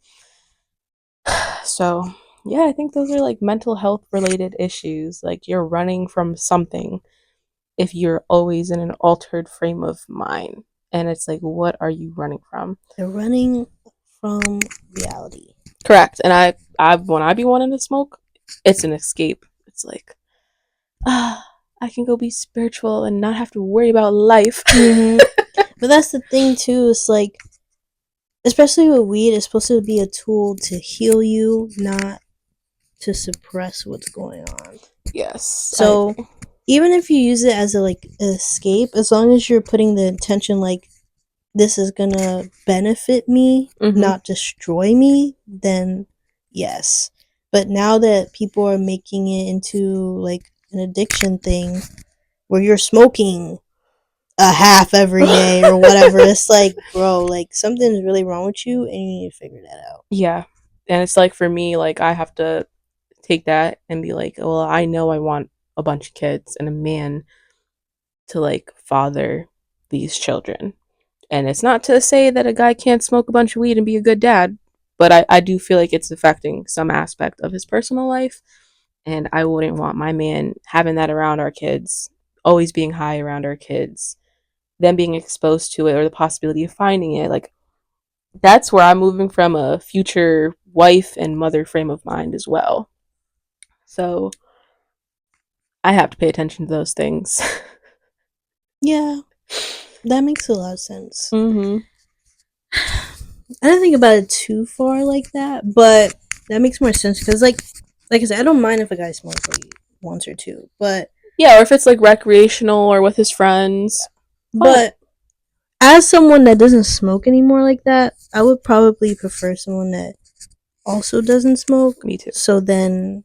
B: So yeah, I think those are like mental health related issues. Like, you're running from something if you're always in an altered frame of mind. And it's like, what are you running from?
A: They're running from reality.
B: Correct. And I when I be wanting to smoke, it's an escape. It's like, I can go be spiritual and not have to worry about life.
A: But that's the thing too. It's like, especially with weed, it's supposed to be a tool to heal you, not to suppress what's going on.
B: Yes.
A: So even if you use it as a like escape, as long as you're putting the intention like this is gonna benefit me, not destroy me, then yes. But now that people are making it into like an addiction thing where you're smoking a half every day or whatever, it's like, bro, like something's really wrong with you and you need to figure that out.
B: Yeah. And it's like for me, like I have to take that and be like, well, I know I want a bunch of kids and a man to like father these children. And it's not to say that a guy can't smoke a bunch of weed and be a good dad, but I do feel like it's affecting some aspect of his personal life. And I wouldn't want my man having that around our kids, always being high around our kids, them being exposed to it or the possibility of finding it. Like, that's where I'm moving from a future wife and mother frame of mind as well. So I have to pay attention to those things.
A: Yeah, that makes a lot of sense.
B: Mm-hmm.
A: I didn't think about it too far like that, but that makes more sense because, like I said, I don't mind if a guy smokes like once or two, but
B: yeah, or if it's like recreational or with his friends.
A: Yeah. But as someone that doesn't smoke anymore like that, I would probably prefer someone that also doesn't smoke.
B: Me too.
A: So then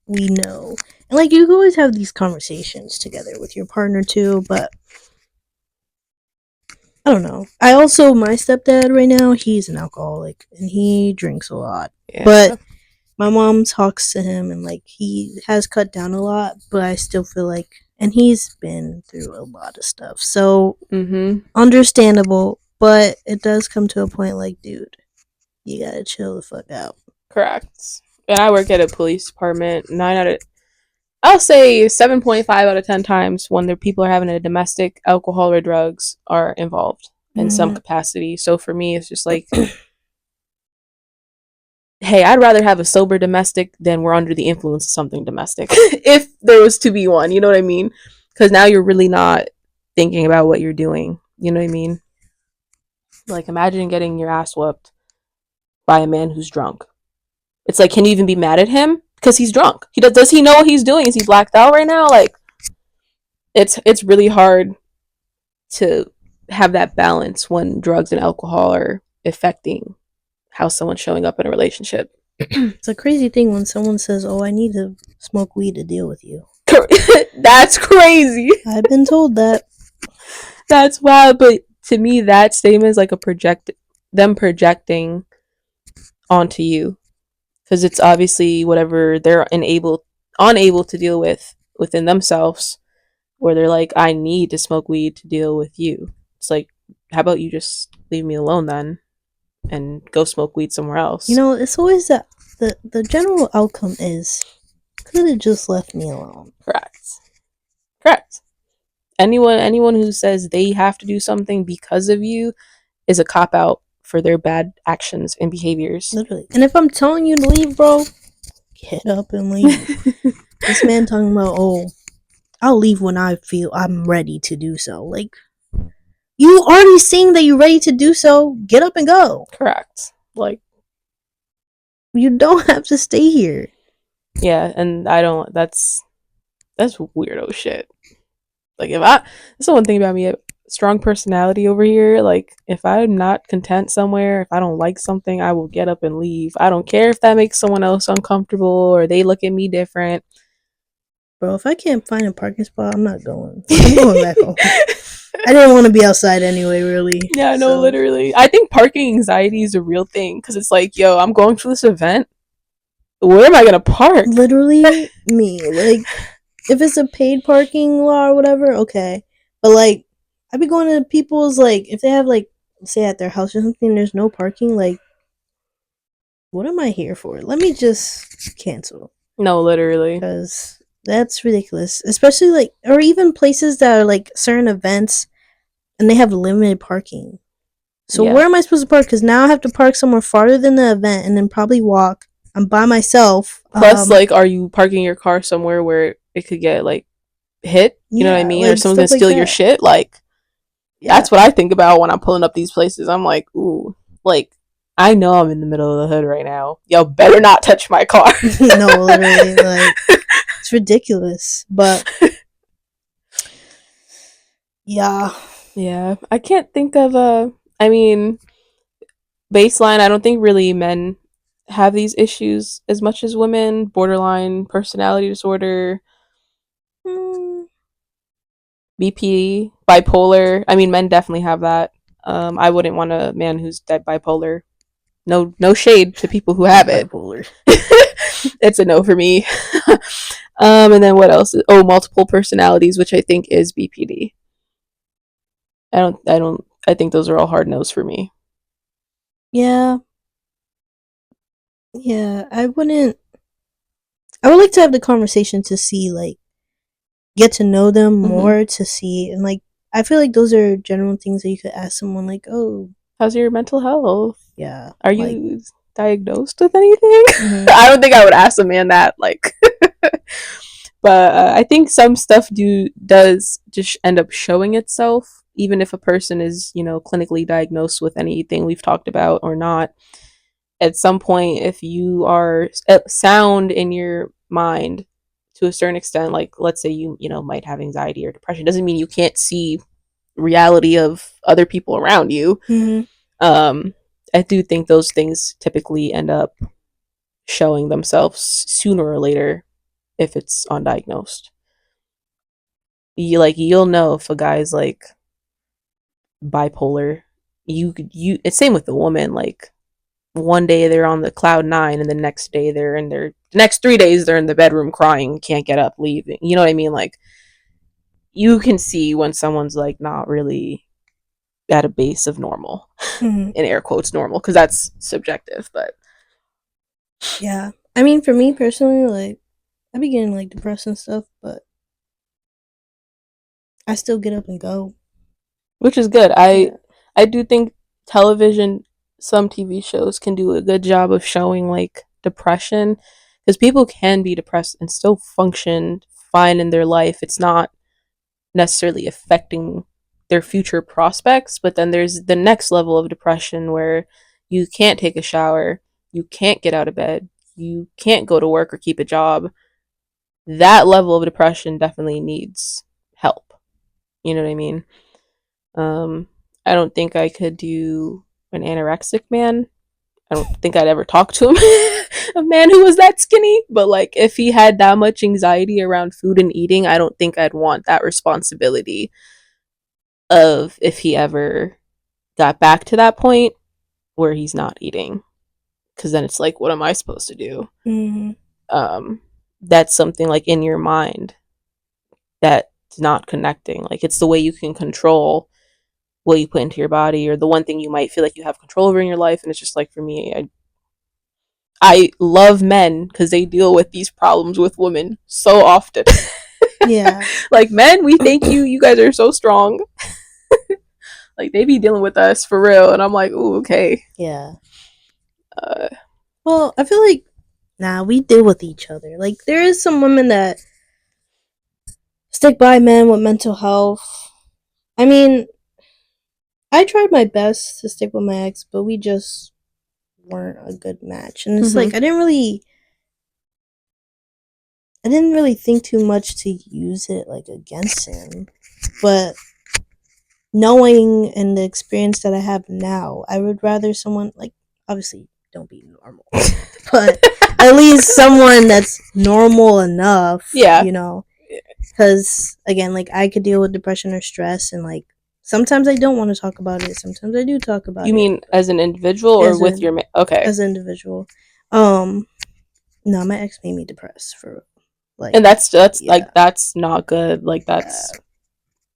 A: we know, and like you can always have these conversations together with your partner too, but I don't know. I also, my stepdad right now, he's an alcoholic and he drinks a lot. Yeah. But my mom talks to him and like he has cut down a lot, but I still feel like, and he's been through a lot of stuff. So understandable, but it does come to a point like, dude, you gotta chill the fuck out.
B: Correct. And I work at a police department. I'll say 7.5 out of 10 times when the people are having a domestic alcohol or drugs are involved in some capacity. So for me, it's just like, hey, I'd rather have a sober domestic than we're under the influence of something domestic. If there was to be one, you know what I mean? Because now you're really not thinking about what you're doing. You know what I mean? Like, imagine getting your ass whooped by a man who's drunk. It's like, can you even be mad at him? Because he's drunk. Does he know what he's doing? Is he blacked out right now? Like, it's really hard to have that balance when drugs and alcohol are affecting how someone's showing up in a relationship.
A: It's a crazy thing when someone says, "Oh, I need to smoke weed to deal with you."
B: That's crazy.
A: I've been told that.
B: That's wild, but to me, that statement is like them projecting onto you. Because it's obviously whatever they're unable to deal with within themselves, where they're like, I need to smoke weed to deal with you. It's like, how about you just leave me alone then and go smoke weed somewhere else?
A: You know, it's always that the general outcome is, could have just left me alone.
B: Correct. Anyone who says they have to do something because of you is a cop out for their bad actions and behaviors.
A: Literally. And if I'm telling you to leave, bro, get up and leave. This man talking about, oh, I'll leave when I feel I'm ready to do so. Like, you already saying that you're ready to do so. Get up and go.
B: Correct. Like,
A: you don't have to stay here.
B: Yeah, and I don't. That's weirdo shit. Like, that's the one thing about me. Strong personality over here. Like, if I'm not content somewhere, if I don't like something, I will get up and leave. I don't care if that makes someone else uncomfortable or they look at me different.
A: Bro, if I can't find a parking spot, I'm not going. I'm going back home. I didn't want to be outside anyway, really.
B: Yeah, no, literally. I think parking anxiety is a real thing because it's like, yo, I'm going to this event. Where am I gonna park?
A: Literally, me. Like, if it's a paid parking lot or whatever, okay. But like, I'd be going to people's, like, if they have, like, say at their house or something, there's no parking, like, what am I here for? Let me just cancel.
B: No, literally.
A: Because that's ridiculous. Especially, like, or even places that are, like, certain events and they have limited parking. So where am I supposed to park? Because now I have to park somewhere farther than the event and then probably walk. I'm by myself.
B: Plus, like, are you parking your car somewhere where it could get, like, hit? You know what I mean? Like, or someone's gonna steal your shit? Like, that's what I think about when I'm pulling up these places. I'm like, ooh, like, I know I'm in the middle of the hood right now. Y'all better not touch my car.
A: No, literally, like, it's ridiculous. But yeah.
B: Yeah, I can't think of a. I mean, baseline. I don't think really men have these issues as much as women. Borderline personality disorder,
A: Mm,
B: BP, bipolar. I mean, men definitely have that. I wouldn't want a man who's dead bipolar. No, no shade to people who have it.
A: bipolar.
B: It's a no for me. And then what else? Oh, multiple personalities, which I think is BPD. I think those are all hard no's for me.
A: Yeah. Yeah. I wouldn't. I would like to have the conversation to see, like, get to know them
B: Mm-hmm.
A: more, to see, and like, I feel like those are general things that you could ask someone, like, oh,
B: How's your mental health?
A: yeah,
B: Are
A: like,
B: you diagnosed with anything?
A: mm-hmm.
B: I don't think I would ask a man that. Like, but I think some stuff does just end up showing itself, even if a person is clinically diagnosed with anything we've talked about or not. At some point, if you are sound in your mind to a certain extent, like let's say you might have anxiety or depression, doesn't mean you can't see reality of other people around you.
A: Mm-hmm.
B: um I do think those things typically end up showing themselves sooner or later if it's undiagnosed. You'll know if a guy's like bipolar. You it's same with the woman. Like one day they're on the cloud nine and the next day the next 3 days they're in the bedroom crying, can't get up, leaving. You know what I mean? Like you can see when someone's like not really at a base of normal,
A: Mm-hmm.
B: in air quotes normal, because that's subjective. But
A: Yeah. I mean, for me personally, like, I be getting like depressed and stuff, but I still get up and go.
B: which is good. I
A: Yeah.
B: I do think television, some TV shows can do a good job of showing like depression, because people can be depressed and still function fine in their life. It's not necessarily affecting their future prospects, but then there's the next level of depression where you can't take a shower, you can't get out of bed, you can't go to work or keep a job. That level of depression definitely needs help. You know what I mean? Um, I don't think I could do an anorexic man. I don't think I'd ever talk to him, a man who was that skinny. But like, if he had that much anxiety around food and eating, I don't think I'd want that responsibility of if he ever got back to that point where he's not eating. Because then it's like, what am I supposed to do?
A: Mm-hmm.
B: Um, that's something like in your mind that's not connecting. Like, it's the way you can control what you put into your body, or the one thing you might feel like you have control over in your life. And it's just like, for me, I love men because they deal with these problems with women so often.
A: Yeah.
B: Like, men, we thank you. You guys are so strong. Like, they be dealing with us for real. And I'm like, ooh, okay.
A: Yeah.
B: Uh,
A: Well, I feel like, nah, we deal with each other. Like, there is some women that stick by men with mental health. I mean, I tried my best to stick with my ex, but we just weren't a good match. And it's
B: mm-hmm.
A: like, I didn't really think too much to use it like against him. But knowing and the experience that I have now, I would rather someone, like, obviously don't be normal, but at least someone that's normal enough,
B: Yeah.
A: because again, like, I could deal with depression or stress, and like sometimes I don't want to talk about it, sometimes I do talk about
B: You
A: it.
B: mean as an individual or with your okay?
A: As an individual. No, my ex made me depressed for, like,
B: And that's
A: yeah,
B: like, that's not good. Like,
A: yeah.
B: that's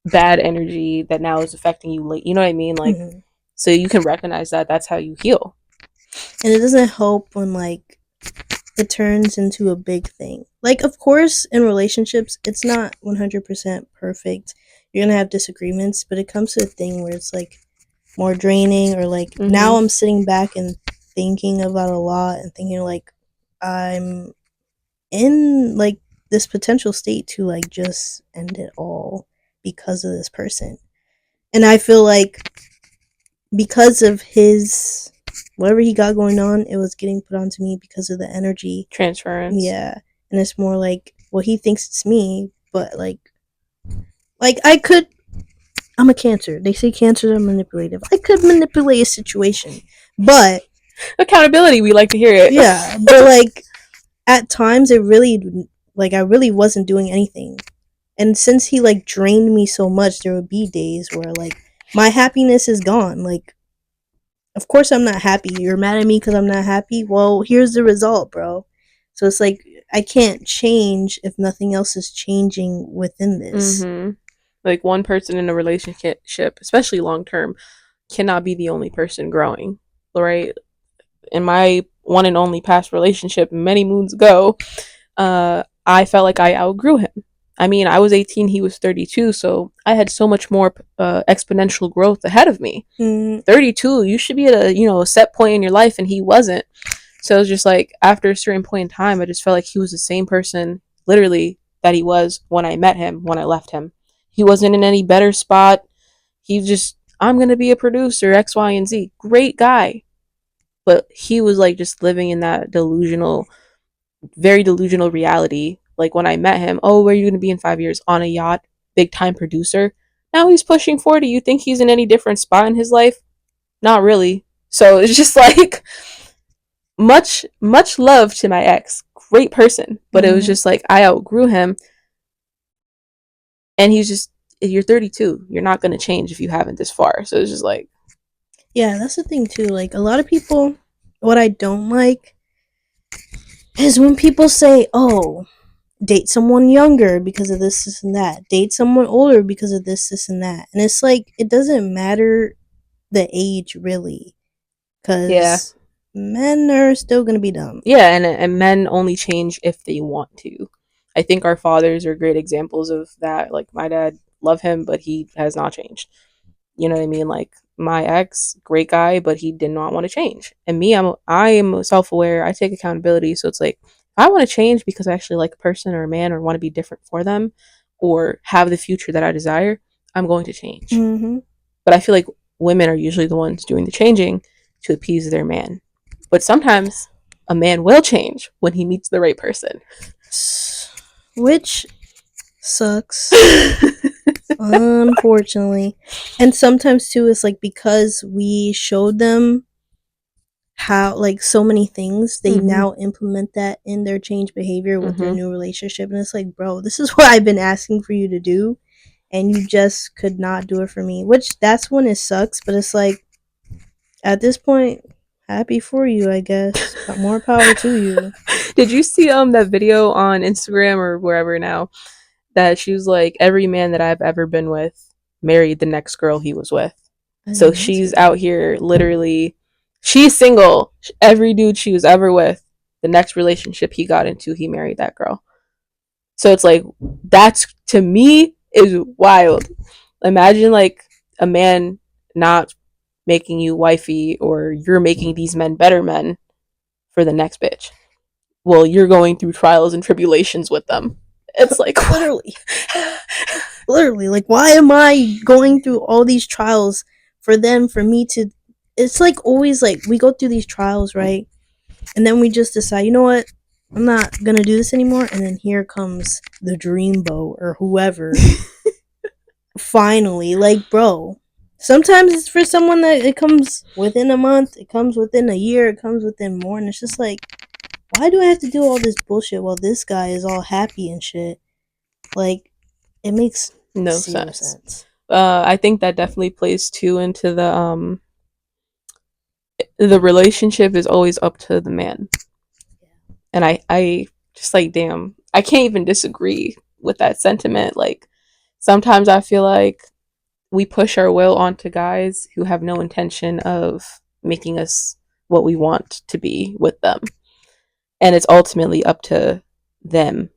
B: bad energy that now is affecting you. Like, you know what I mean? Like,
A: Mm-hmm.
B: so you can recognize that. That's how you heal.
A: And it doesn't help when, like, it turns into a big thing. Like, of course, in relationships, it's not 100% perfect. You're gonna have disagreements, but it comes to a thing where it's like more draining, or like,
B: Mm-hmm.
A: now I'm sitting back and thinking about a lot and thinking, like, I'm in like this potential state to like just end it all because of this person. And I feel like because of his whatever he got going on, it was getting put onto me because of the energy
B: transference.
A: Yeah, and it's more like, well, he thinks it's me, but like I could. I'm a Cancer. They say Cancers are manipulative. I could manipulate a situation, but
B: accountability. We like to hear it.
A: Yeah, but like at times, it really like I really wasn't doing anything, and since he like drained me so much, there would be days where like my happiness is gone. Like, of course I'm not happy. You're mad at me because I'm not happy. Well, here's the result, bro. So it's like I can't change if nothing else is changing within this.
B: Mm-hmm. Like one person in a relationship, especially long term, cannot be the only person growing, right? In my one and only past relationship many moons ago, I felt like I outgrew him. I mean, I was 18, he was 32, so I had so much more exponential growth ahead of me. 32, you should be at a set point in your life, and he wasn't. So it was just like after a certain point in time, I just felt like he was the same person, literally, that he was when I met him, when I left him. He wasn't in any better spot. He just, I'm gonna be a producer, X, Y, and Z. Great guy, but he was like just living in that very delusional reality. Like when I met him, oh, where are you going to be in 5 years? On a yacht, big time producer. Now he's pushing 40. You think he's in any different spot in his life? Not really. So it's just like much love to my ex. Great person. But it was just like I outgrew him. And he's just, you're 32. You're not going to change if you haven't this far. So it's just like,
A: yeah, that's the thing too. Like a lot of people, what I don't like is when people say, "Oh, date someone younger because of this, and that. Date someone older because of this, and that." And it's like it doesn't matter the age really, because men are still gonna be dumb.
B: Yeah, and men only change if they want to. I think our fathers are great examples of that. Like my dad, love him, but he has not changed. You know what I mean? Like my ex, great guy, but he did not want to change. And me, I am self aware. I take accountability. So it's like I want to change because I actually like a person or a man or want to be different for them or have the future that I desire. I'm going to change.
A: Mm-hmm.
B: But I feel like women are usually the ones doing the changing to appease their man. But sometimes a man will change when he meets the right person,
A: which sucks. Unfortunately. And sometimes too it's like because we showed them how like so many things, they now implement that in their change behavior with their new relationship, and it's like, bro, this is what I've been asking for you to do and you just could not do it for me, which that's when it sucks. But it's like at this point, happy for you, I guess. More power to you.
B: Did you see that video on Instagram or wherever now that she was like, every man that I've ever been with married the next girl he was with? So she's out here literally, she's single. Every dude she was ever with, the next relationship he got into, he married that girl. So it's like, that's, to me, is wild. Imagine like a man not making you wifey, or you're making these men better men for the next bitch. Well, you're going through trials and tribulations with them. It's like
A: literally, like, why am I going through all these trials for me to? It's like always like we go through these trials, right? And then we just decide, you know what? I'm not gonna do this anymore. And then here comes the dreamboat or whoever. Finally, like, bro. Sometimes it's for someone that it comes within a month, it comes within a year, it comes within more, and it's just like, why do I have to do all this bullshit while this guy is all happy and shit? Like, it makes
B: no sense. I think that definitely plays too into the relationship is always up to the man. And I just like, damn, I can't even disagree with that sentiment. Like sometimes I feel like we push our will onto guys who have no intention of making us what we want to be with them. And it's ultimately up to them.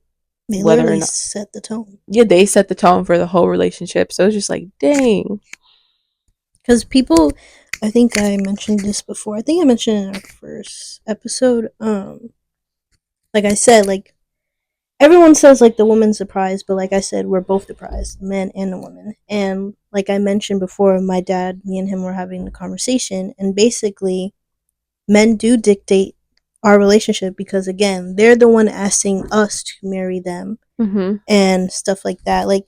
A: They literally set the tone.
B: Yeah, they set the tone for the whole relationship. So it's just like, dang.
A: Because people, I think I mentioned this before. I think I mentioned it in our first episode. Like I said, like everyone says like the woman's the prize, but like I said, we're both the prize, the man and the woman. And like I mentioned before, my dad, me and him were having the conversation, and basically men do dictate our relationship because, again, they're the one asking us to marry them and stuff like that. Like,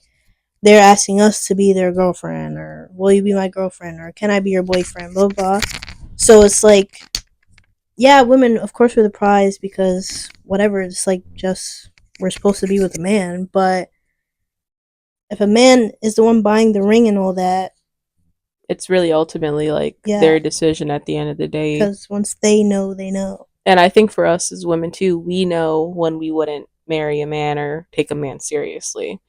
A: they're asking us to be their girlfriend, or will you be my girlfriend, or can I be your boyfriend, blah, blah. So it's like, yeah, women, of course, we're the prize because whatever, it's like just we're supposed to be with a man. But if a man is the one buying the ring and all that,
B: it's really ultimately like their decision at the end of the day.
A: Because once they know, they know.
B: And I think for us as women too, we know when we wouldn't marry a man or take a man seriously.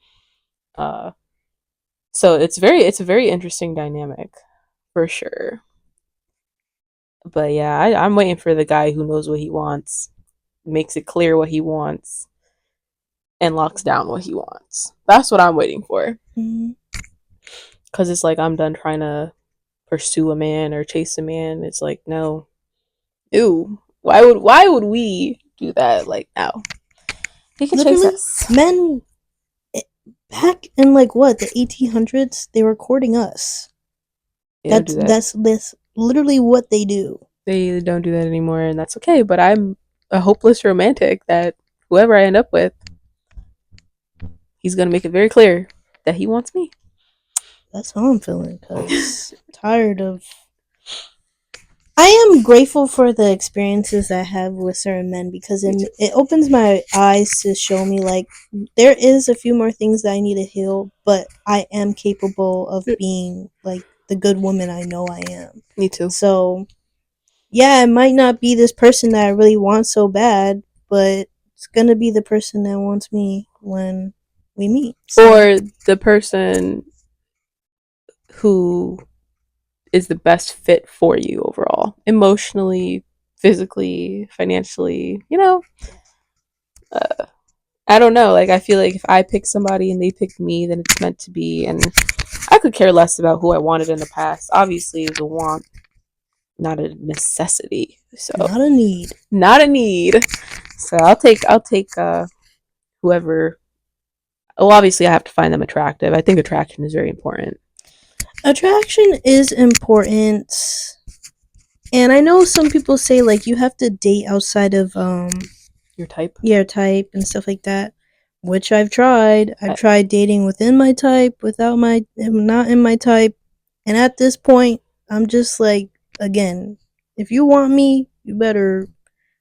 B: So it's a very interesting dynamic, for sure. But yeah, I'm waiting for the guy who knows what he wants, makes it clear what he wants, and locks down what he wants. That's what I'm waiting for. Because it's like I'm done trying to pursue a man or chase a man. It's like, no. Ew. Why would we do that? Like, no. He can chase us.
A: Men back in like what, the 1800s, they were courting us. That's literally what they do.
B: They don't do that anymore, and that's okay. But I'm a hopeless romantic that whoever I end up with, he's gonna make it very clear that he wants me.
A: That's how I'm feeling, because tired of. I am grateful for the experiences I have with certain men, because it opens my eyes to show me like there is a few more things that I need to heal, but I am capable of being like the good woman I know I am.
B: Me too.
A: So yeah, it might not be this person that I really want so bad, but it's gonna be the person that wants me when we meet.
B: So. Or the person who is the best fit for you overall, emotionally, physically, financially, you know. I don't know, like I feel like if I pick somebody and they pick me, then it's meant to be, and I could care less about who I wanted in the past. Obviously it's a want, not a necessity. So
A: not a need.
B: So I'll take whoever. Well, obviously I have to find them attractive. I think attraction is very important.
A: Attraction is important, and I know some people say like you have to date outside of
B: your type
A: and stuff like that, which I've tried. I've tried dating within my type, without not in my type, and at this point I'm just like, again, if you want me, you better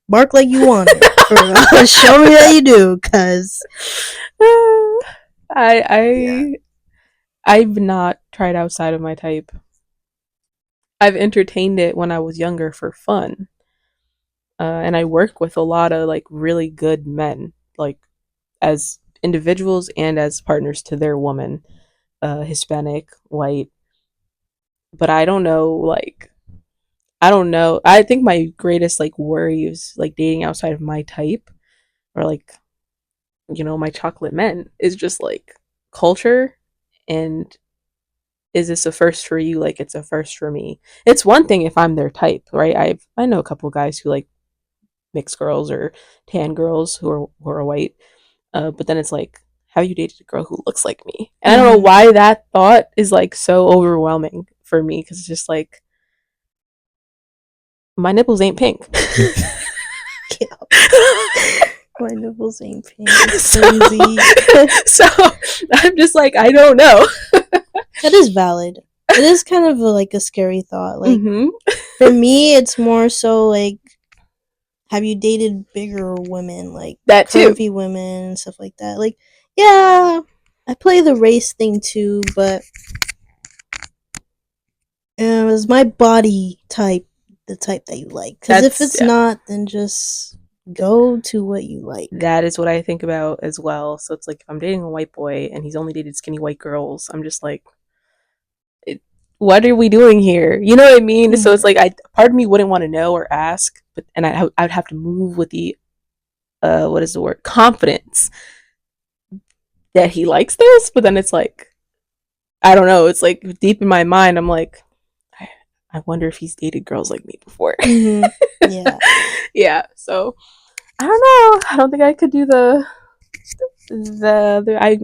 A: bark like you want it. Show me that you do, because
B: I've not tried outside of my type. I've entertained it when I was younger for fun. And I work with a lot of like really good men, like as individuals and as partners to their woman, Hispanic, white. But I don't know, like, I don't know. I think my greatest like worry is like dating outside of my type, or like, you know, my chocolate men, is just like culture, and is this a first for you? Like it's a first for me. It's one thing if I'm their type, right? I know a couple of guys who like mixed girls or tan girls who are white, but then it's like, have you dated a girl who looks like me? And I don't know why that thought is like so overwhelming for me, because it's just like, my nipples ain't pink.
A: My nipples ain't pink. It's crazy.
B: So I'm just like, I don't know.
A: That is valid. It is kind of like a scary thought. Like for me, it's more so like, have you dated bigger women, like
B: that
A: curvy women and stuff like that? Like, yeah, I play the race thing too, but is my body type the type that you like? Because if it's not, then just go to what you like.
B: That is what I think about as well. So it's like, if I'm dating a white boy and he's only dated skinny white girls, I'm just like, what are we doing here? You know what I mean? So it's like, part of me wouldn't want to know or ask, but and I'd have to move with the what is the word, confidence that he likes this. But then it's like, I don't know, it's like deep in my mind I'm like, I wonder if he's dated girls like me before.
A: Yeah.
B: Yeah, so I don't know. I don't think I could do the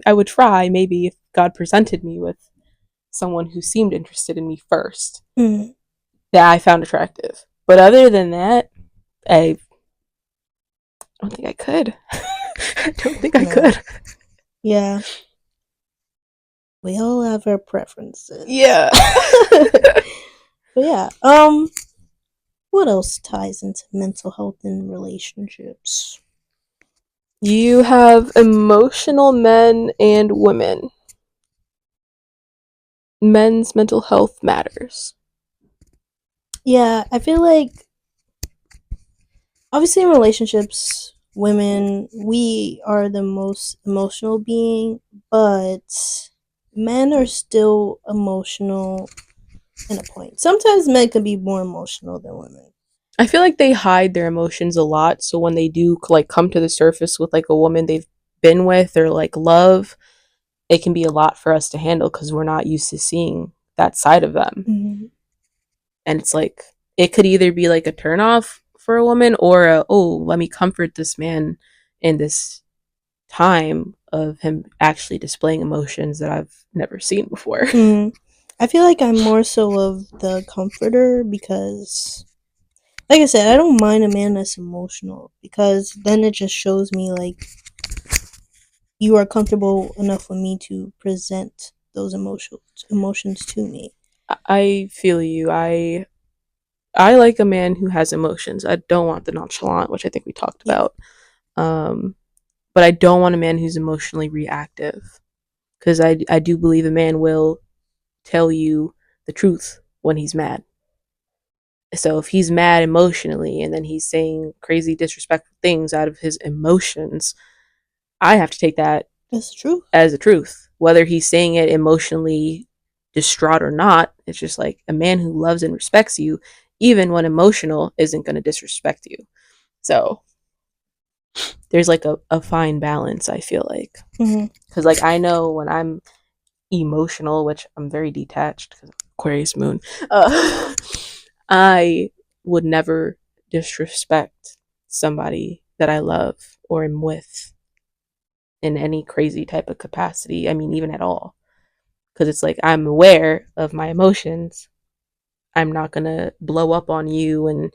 B: I would try, maybe, if God presented me with someone who seemed interested in me first, that I found attractive. But other than that, I don't think I could. I don't think I could.
A: Yeah. We all have our preferences.
B: Yeah.
A: But yeah. What else ties into mental health in relationships?
B: You have emotional men and women. Men's mental health matters.
A: Yeah, I feel like obviously in relationships, women, we are the most emotional being, but men are still emotional in a point. Sometimes men can be more emotional than women.
B: I feel like they hide their emotions a lot, so when they do like come to the surface with like a woman they've been with or like love, it can be a lot for us to handle because we're not used to seeing that side of them.
A: Mm-hmm.
B: And it's like it could either be like a turnoff for a woman or let me comfort this man in this time of him actually displaying emotions that I've never seen before.
A: Mm. I feel like I'm more so of the comforter because, like I said, I don't mind a man that's emotional because then it just shows me like you are comfortable enough with me to present those emotions to me.
B: I feel you. I like a man who has emotions. I don't want the nonchalant, which I think we talked
A: Yeah.
B: about. Um, but I don't want a man who's emotionally reactive because I do believe a man will tell you the truth when he's mad. So if he's mad emotionally and then he's saying crazy disrespectful things out of his emotions, I have to take that
A: That's the truth.
B: as a truth. Whether he's saying it emotionally distraught or not, it's just like a man who loves and respects you, even when emotional, isn't going to disrespect you. So there's like a fine balance, I feel like. Because like I know when I'm emotional, which I'm very detached because Aquarius moon, I would never disrespect somebody that I love or am with in any crazy type of capacity. I mean, even at all. Because it's like I'm aware of my emotions. I'm not going to blow up on you and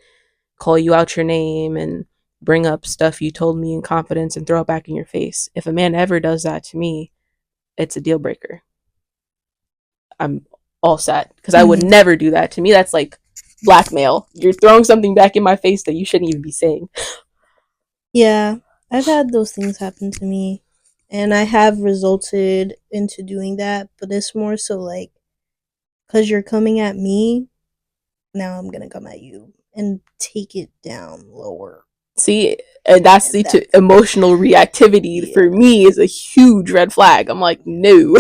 B: call you out your name and bring up stuff you told me in confidence and throw it back in your face. If a man ever does that to me, it's a deal breaker. I'm all set because I would never do that. To me, that's like blackmail. You're throwing something back in my face that you shouldn't even be saying.
A: Yeah, I've had those things happen to me, and I have resulted into doing that, but it's more so like, because you're coming at me, now I'm gonna come at you and take it down lower.
B: See, and that's
A: And
B: the emotional reactivity for me is a huge red flag. I'm like, no.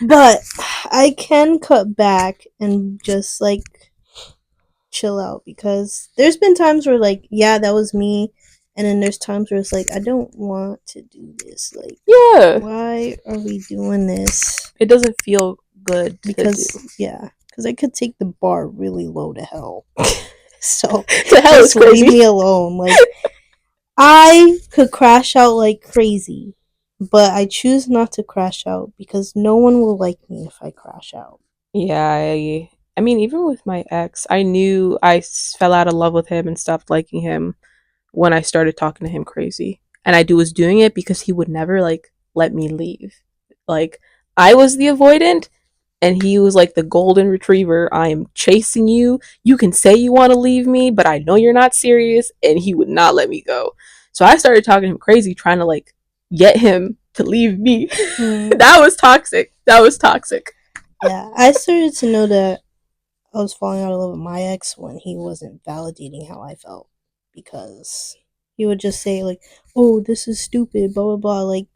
A: But I can cut back and just like chill out because there's been times where like, yeah, that was me, and then there's times where it's like, I don't want to do this. Like,
B: yeah,
A: why are we doing this?
B: It doesn't feel good
A: because because I could take the bar really low to hell. So
B: the hell is crazy.
A: Leave me alone. Like, I could crash out like crazy, but I choose not to crash out because no one will like me if I crash out.
B: Yeah, I mean, even with my ex, I knew I fell out of love with him and stopped liking him when I started talking to him crazy. And I was doing it because he would never like let me leave. Like I was the avoidant and he was like the golden retriever. I am chasing you. You can say you want to leave me, but I know you're not serious, and he would not let me go. So I started talking to him crazy trying to like get him to leave me. That was toxic.
A: Yeah, I started to know that I was falling out of love with my ex when he wasn't validating how I felt, because he would just say like, "Oh, this is stupid," blah blah blah. Like,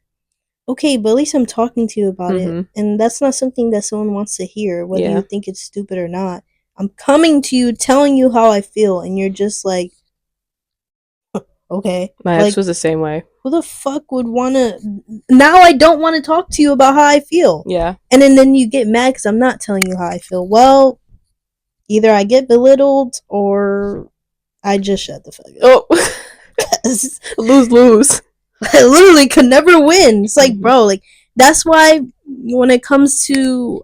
A: okay, but at least I'm talking to you about it, and that's not something that someone wants to hear, whether you think it's stupid or not. I'm coming to you, telling you how I feel, and you're just like, okay.
B: My ex was the same way.
A: Who the fuck would want to? Now I don't want to talk to you about how I feel.
B: Yeah.
A: And then you get mad because I'm not telling you how I feel. Well, either I get belittled or I just shut the fuck up.
B: Oh, lose.
A: I literally could never win. It's like, bro, like that's why when it comes to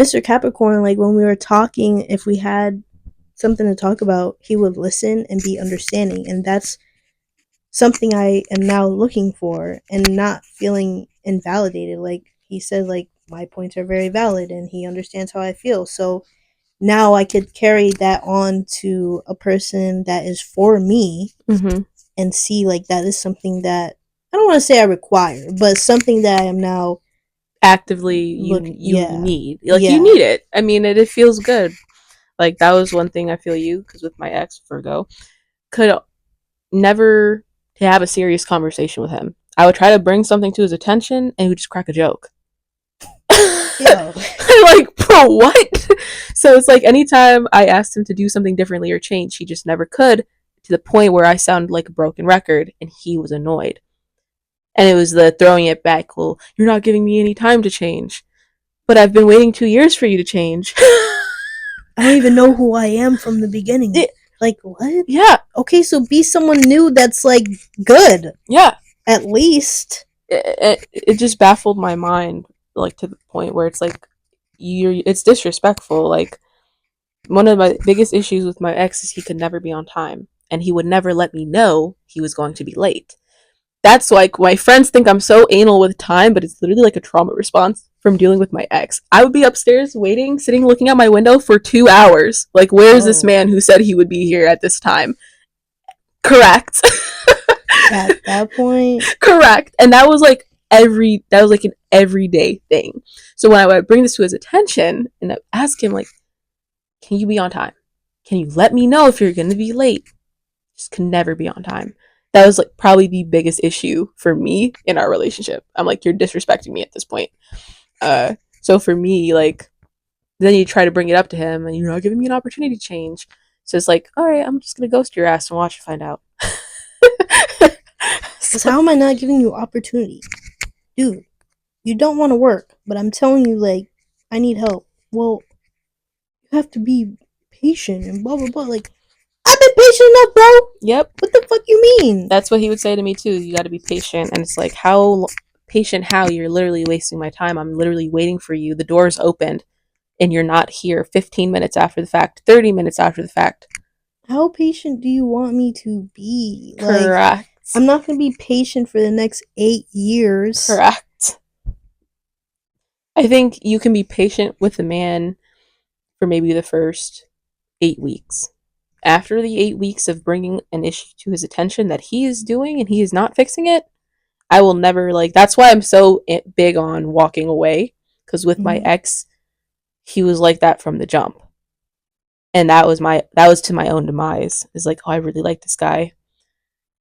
A: Mr. Capricorn, like when we were talking, if we had something to talk about, he would listen and be understanding. And that's something I am now looking for and not feeling invalidated. Like he said, like, my points are very valid and he understands how I feel. So now I could carry that on to a person that is for me and see like that is something that I don't want to say I require, but something that I am now
B: actively you need. Like, you need it. I mean, it feels good. Like, that was one thing I feel you, because with my ex, Virgo, could never have a serious conversation with him. I would try to bring something to his attention, and he would just crack a joke. Yo. Like, bro, what? So it's like anytime I asked him to do something differently or change, he just never could, to the point where I sounded like a broken record, and he was annoyed. And it was the throwing it back, well, you're not giving me any time to change. But I've been waiting 2 years for you to change.
A: I don't even know who I am from the beginning. Like, what?
B: Yeah.
A: Okay, so be someone new that's, like, good.
B: Yeah.
A: At least.
B: It just baffled my mind, like, to the point where it's like, it's disrespectful. Like, one of my biggest issues with my ex is he could never be on time. And he would never let me know he was going to be late. That's like, my friends think I'm so anal with time, but it's literally like a trauma response from dealing with my ex. I would be upstairs waiting, sitting looking out my window for 2 hours. Like, where's this man who said he would be here at this time? Correct.
A: At that point.
B: Correct. And that was like an everyday thing. So when I would bring this to his attention and ask him, like, can you be on time? Can you let me know if you're going to be late? Just can never be on time. That was like probably the biggest issue for me in our relationship. I'm like, you're disrespecting me at this point. So for me, like, then you try to bring it up to him and you're not giving me an opportunity to change. So it's like, all right, I'm just going to ghost your ass and watch you find out.
A: Because how am I not giving you opportunity? Dude, you don't want to work, but I'm telling you, like, I need help. Well, you have to be patient and blah, blah, blah. Like, I've been patient enough, bro.
B: Yep.
A: What the fuck you mean?
B: That's what he would say to me too. You got to be patient. And it's like, how patient? How? You're literally wasting my time. I'm literally waiting for you. The door's opened and you're not here 15 minutes after the fact, 30 minutes after the fact.
A: How patient do you want me to be?
B: Correct.
A: Like, I'm not going to be patient for the next 8 years.
B: Correct. I think you can be patient with a man for maybe the first 8 weeks. After the 8 weeks of bringing an issue to his attention that he is doing and he is not fixing it, I will never, like, that's why I'm so big on walking away. Because with my ex, he was like that from the jump. And that was to my own demise. It's like, oh, I really like this guy.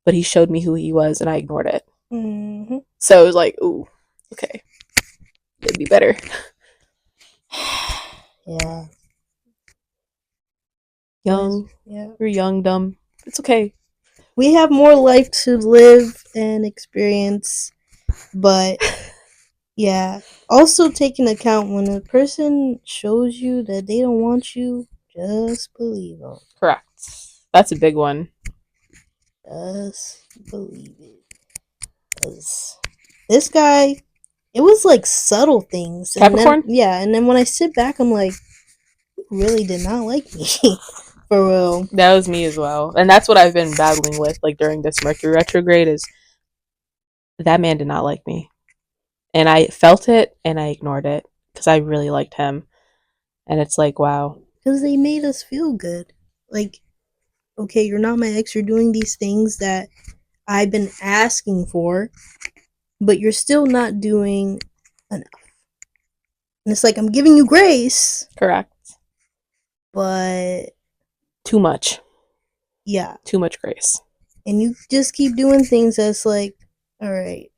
B: But he showed me who he was and I ignored it. Mm-hmm. So it was like, ooh, okay. It'd be better.
A: Yeah.
B: Young. Yeah. We're young, dumb. It's okay.
A: We have more life to live and experience. But, yeah. Also take into account when a person shows you that they don't want you, just believe them.
B: Correct. That's a big one.
A: Just believe it. Because this guy, it was like subtle things.
B: Capricorn?
A: And then when I sit back, I'm like, you really did not like me. For real.
B: That was me as well. And that's what I've been battling with, like, during this Mercury retrograde, is that man did not like me. And I felt it and I ignored it because I really liked him. And it's like, wow.
A: Because they made us feel good. Like, okay, you're not my ex, you're doing these things that I've been asking for, but you're still not doing enough. And it's like, I'm giving you grace.
B: Correct.
A: But
B: too much.
A: Yeah.
B: Too much grace.
A: And you just keep doing things that's like, all right,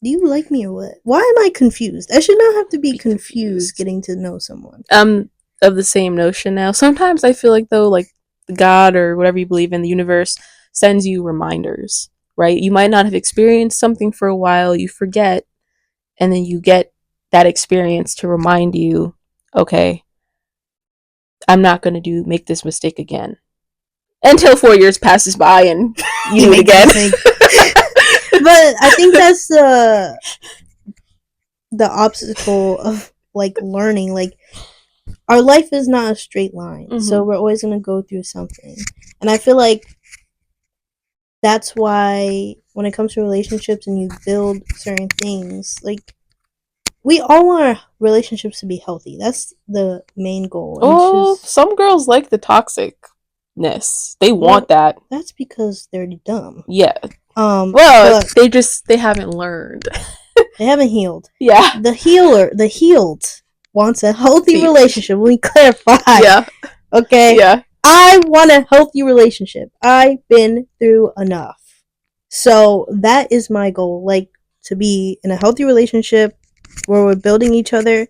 A: do you like me or what? Why am I confused? I should not have to be confused getting to know someone.
B: Of the same notion now. Sometimes I feel like, though, like, God or whatever you believe in, the universe sends you reminders, right? You might not have experienced something for a while, you forget, and then you get that experience to remind you, okay, I'm not going to make this mistake again. Until 4 years passes by and you do it again.
A: But I think that's the obstacle of, like, learning. Like, our life is not a straight line, so we're always going to go through something. And I feel like that's why when it comes to relationships and you build certain things, like, we all want our relationships to be healthy. That's the main goal.
B: Oh, some girls like the toxicness. They want that.
A: That's because they're dumb.
B: Yeah. Well, they haven't learned.
A: They haven't healed.
B: Yeah.
A: The healed wants a healthy relationship. Let me clarify.
B: Yeah.
A: Okay?
B: Yeah.
A: I want a healthy relationship. I've been through enough. So that is my goal. Like, to be in a healthy relationship where we're building each other.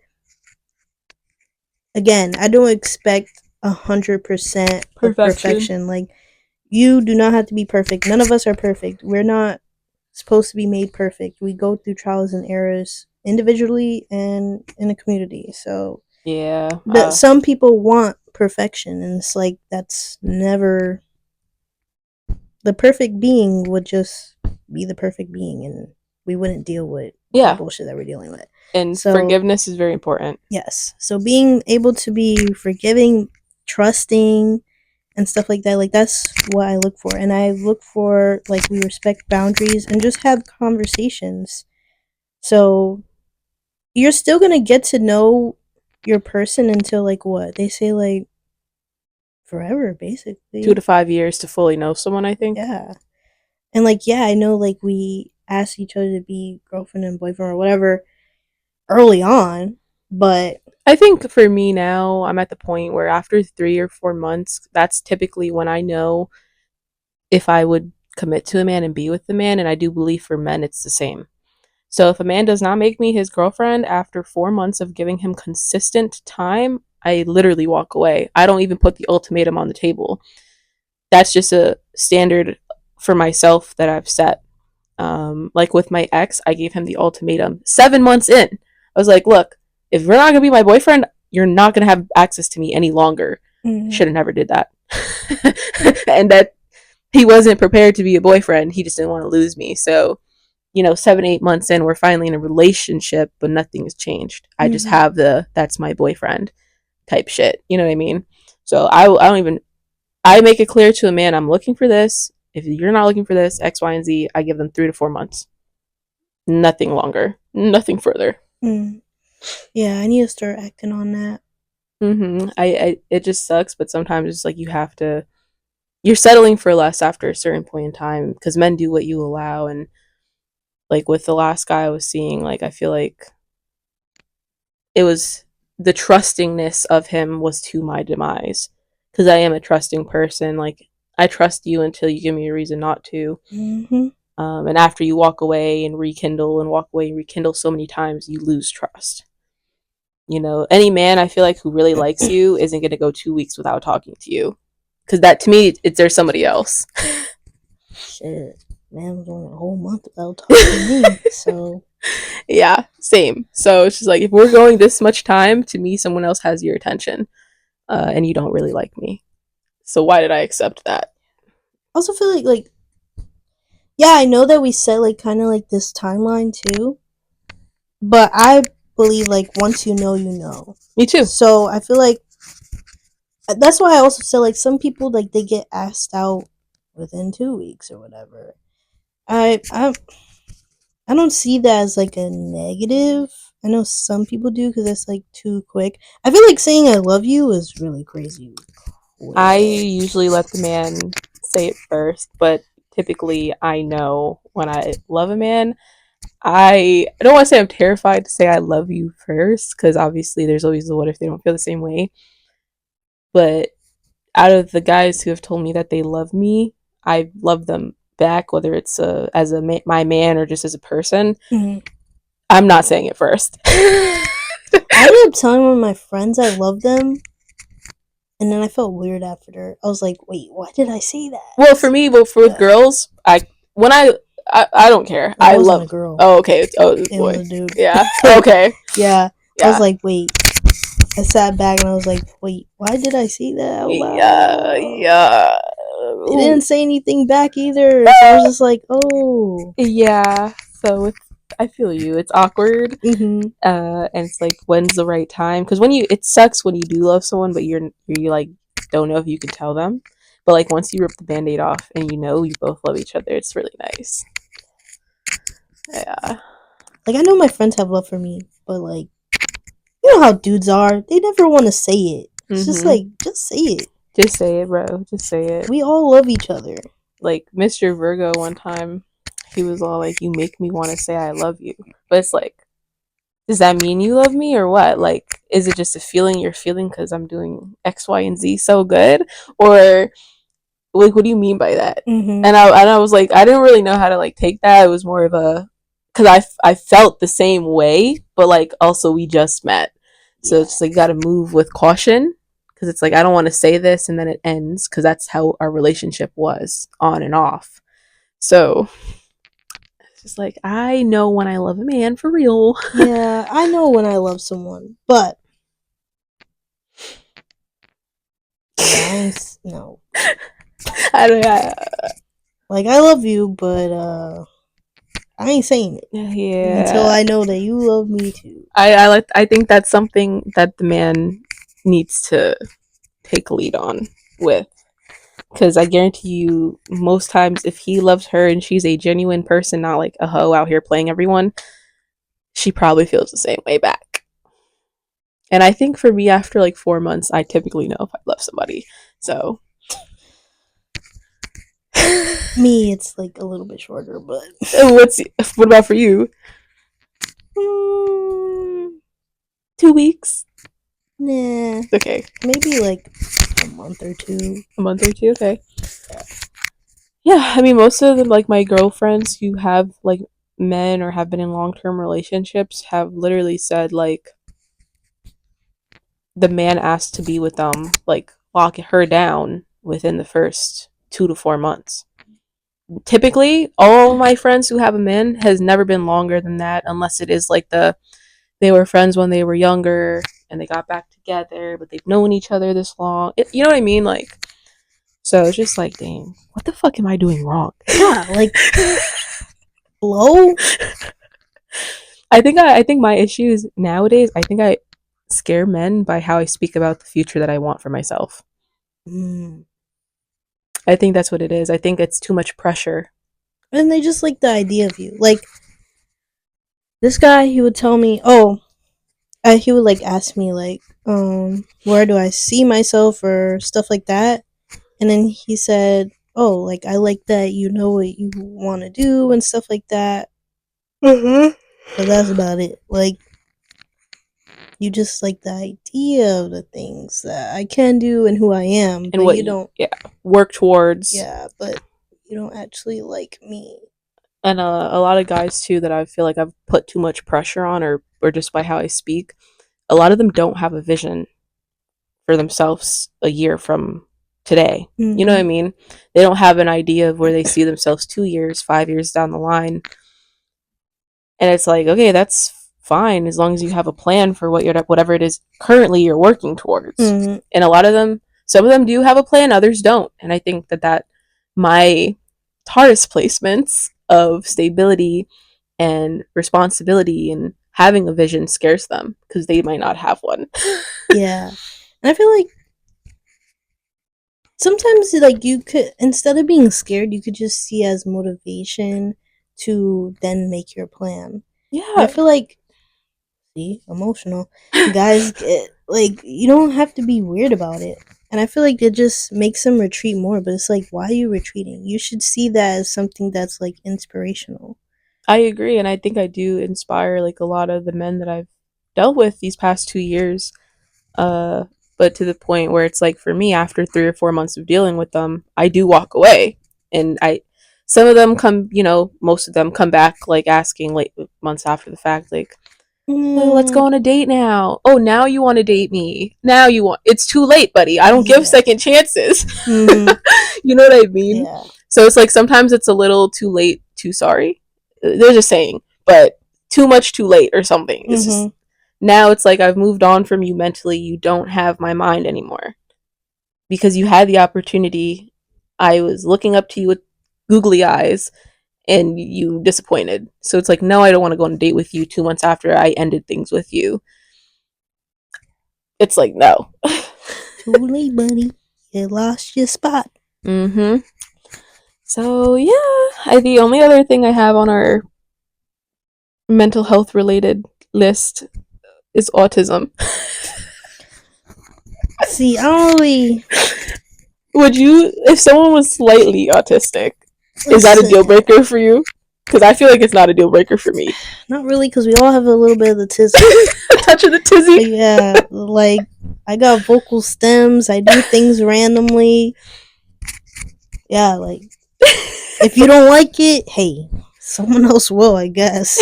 A: Again, I don't expect 100% perfection. Like, you do not have to be perfect. None of us are perfect. We're not supposed to be made perfect. We go through trials and errors individually and in a community. So
B: yeah,
A: some people want perfection, and it's like, that's never. The perfect being would just be the perfect being, and we wouldn't deal with the bullshit that we're dealing with.
B: And so, forgiveness is very important.
A: Yes. So being able to be forgiving, trusting, and stuff like that, like, that's what I look for. And I look for, like, we respect boundaries and just have conversations. So you're still gonna get to know your person until, like, what they say, like, forever, basically
B: 2 to 5 years to fully know someone, I think.
A: Yeah. And, like, yeah, I know, like, we ask each other to be girlfriend and boyfriend or whatever early on, but
B: I think for me now, I'm at the point where after 3 or 4 months, that's typically when I know if I would commit to a man and be with the man. And I do believe for men it's the same. So if a man does not make me his girlfriend after 4 months of giving him consistent time, I literally walk away. I don't even put the ultimatum on the table. That's just a standard for myself that I've set. Like with my ex, I gave him the ultimatum 7 months in. I was like, look, if you're not going to be my boyfriend, you're not going to have access to me any longer. Should have never did that. And that he wasn't prepared to be a boyfriend. He just didn't want to lose me. So, 7-8 months in, we're finally in a relationship, but nothing has changed. I just have that's my boyfriend type shit. You know what I mean? So I make it clear to a man, I'm looking for this. If you're not looking for this, X, Y, and Z, I give them 3 to 4 months. Nothing longer. Nothing further.
A: Yeah, I need to start acting on that.
B: It just sucks, but sometimes it's like you're settling for less after a certain point in time because men do what you allow. And like with the last guy I was seeing, like, I feel like it was the trustingness of him was to my demise because I am a trusting person. Like, I trust you until you give me a reason not to. And after you walk away and rekindle so many times, you lose trust. Any man I feel like who really likes you isn't going to go 2 weeks without talking to you. Because that, to me, there's somebody else.
A: Shit. Man was going a whole month without talking to me, so.
B: Yeah, same. So it's just like, if we're going this much time, to me, someone else has your attention. And you don't really like me. So why did I accept that?
A: I also feel like, yeah, I know that we set, like, kind of like this timeline too. But I believe, like, once you know, you know.
B: Me too.
A: So I feel like that's why I also said, like, some people, like, they get asked out within 2 weeks or whatever. I don't see that as, like, a negative. I know some people do because that's, like, too quick. I feel like saying I love you is really crazy.
B: I usually let the man say it first, but typically I know when I love a man. I don't want to say I'm terrified to say I love you first, because obviously there's always the what if they don't feel the same way. But out of the guys who have told me that they love me, I love them back, whether it's my man or just as a person. I'm not saying it first.
A: I ended up telling one of my friends I love them, and then I felt weird after. I was like, wait, why did I say that?
B: Well, for me, with girls, I don't care.
A: I love a girl.
B: Oh, okay.
A: It was a dude.
B: Yeah. Okay.
A: Yeah. I was like, wait. I sat back and I was like, wait, why did I say that out loud?
B: Yeah.
A: They didn't say anything back either. So I was just like, oh.
B: Yeah. So I feel you. It's awkward.
A: Mm-hmm.
B: And it's like, when's the right time? Because it sucks when you do love someone, but you like don't know if you can tell them. But like once you rip the band-aid off and you both love each other, it's really nice. Yeah.
A: Like, I know my friends have love for me, but like, you know how dudes are. They never want to say it. It's just like, just say it.
B: Just say it, bro. Just say it.
A: We all love each other.
B: Like Mr. Virgo one time, he was all like, "You make me want to say I love you," but it's like, does that mean you love me or what? Like, is it just a feeling you're feeling because I'm doing X, Y, and Z so good, or like, what do you mean by that?
A: Mm-hmm.
B: And I was like, I didn't really know how to like take that. It was more of a, because I felt the same way, but like also we just met, so it's just like you got to move with caution, because it's like I don't want to say this and then it ends, because that's how our relationship was on and off. So it's just like, I know when I love a man for real.
A: Yeah, I know when I love someone, but yeah, I ain't no.
B: I don't.
A: Like, I love you, but I ain't saying it until I know that you love me too.
B: I think that's something that the man needs to take lead on with, because I guarantee you, most times if he loves her and she's a genuine person, not like a hoe out here playing everyone, she probably feels the same way back. And I think for me, after like 4 months, I typically know if I love somebody. So
A: me, it's like a little bit shorter, but
B: what about for you? 2 weeks?
A: Nah.
B: Okay.
A: Maybe like a month or two.
B: A month or two, okay. Yeah, I mean, most of them, like my girlfriends who have like men or have been in long-term relationships, have literally said like the man asked to be with them, like lock her down within the first 2 to 4 months. Typically, all my friends who have a man has never been longer than that, unless it is like they were friends when they were younger and they got back together, but they've known each other this long. You know what I mean? Like, so it's just like, dang, what the fuck am I doing wrong?
A: Yeah, like, hello?
B: I think my issue is nowadays, I think I scare men by how I speak about the future that I want for myself. I think that's what it is. I think it's too much pressure.
A: And they just like the idea of you. Like, this guy, he would tell me, he would like ask me, like, where do I see myself or stuff like that. And then he said, oh, like, I like that you know what you want to do and stuff like that. But that's about it. Like, you just like the idea of the things that I can do and who I am,
B: and
A: but
B: what
A: you don't
B: work towards.
A: Yeah, but you don't actually like me.
B: And a lot of guys too that I feel like I've put too much pressure on, or just by how I speak, a lot of them don't have a vision for themselves a year from today.
A: Mm-hmm.
B: You know what I mean? They don't have an idea of where they see themselves 2 years, 5 years down the line. And it's like, okay, that's fine as long as you have a plan for whatever it is currently you're working towards.
A: Mm-hmm.
B: And a lot of them, some of them do have a plan, others don't. And I think that my Taurus placements of stability and responsibility and having a vision scares them because they might not have one.
A: Yeah. And I feel like sometimes, like, you could, instead of being scared, you could just see as motivation to then make your plan.
B: Yeah.
A: And I feel like, see, emotional guys get, like, you don't have to be weird about it. And I feel like it just makes them retreat more. But it's like, why are you retreating? You should see that as something that's like inspirational.
B: I agree, and I think I do inspire like a lot of the men that I've dealt with these past 2 years. But to the point where it's like, for me, after 3 or 4 months of dealing with them, I do walk away, and some of them come, most of them come back like asking like months after the fact, like, oh, let's go on a date now. Oh, now you want to date me? Now you want? It's too late, buddy. I don't give second chances. Mm-hmm. You know what I mean?
A: Yeah.
B: So it's like sometimes it's a little too late, too sorry. There's a saying, but too much, too late, or something. It's just now it's like I've moved on from you mentally. You don't have my mind anymore because you had the opportunity. I was looking up to you with googly eyes, and you disappointed. So it's like, no, I don't want to go on a date with you 2 months after I ended things with you. It's like, no.
A: Too late, buddy. You lost your spot.
B: Mm-hmm. So yeah, the only other thing I have on our mental health related list is autism.
A: See, I don't really.
B: Would you, if someone was slightly autistic, is that a deal breaker for you? Because I feel like it's not a deal breaker for me.
A: Not really, because we all have a little bit of the tizzy.
B: A touch of the tizzy?
A: But yeah, like, I got vocal stems, I do things randomly. Yeah, like, if you don't like it, hey, someone else will, I guess.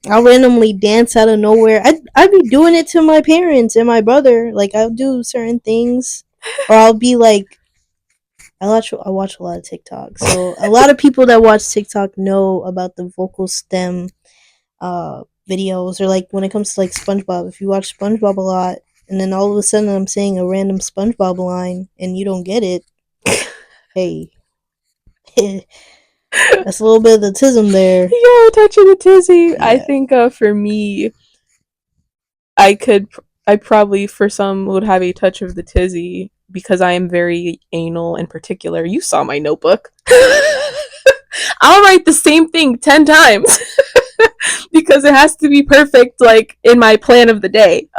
A: I'll randomly dance out of nowhere. I'd be doing it to my parents and my brother. Like, I'll do certain things. Or I'll be like, I watch a lot of TikTok. So a lot of people that watch TikTok know about the vocal stem videos, or like when it comes to like SpongeBob. If you watch SpongeBob a lot, and then all of a sudden I'm saying a random SpongeBob line and you don't get it, hey, that's a little bit of the tism there.
B: Yo, touching the tizzy.
A: Yeah.
B: I think for me, I probably for some would have a touch of the tizzy because I am very anal and particular. You saw my notebook. I'll write the same thing 10 times because it has to be perfect, like in my plan of the day.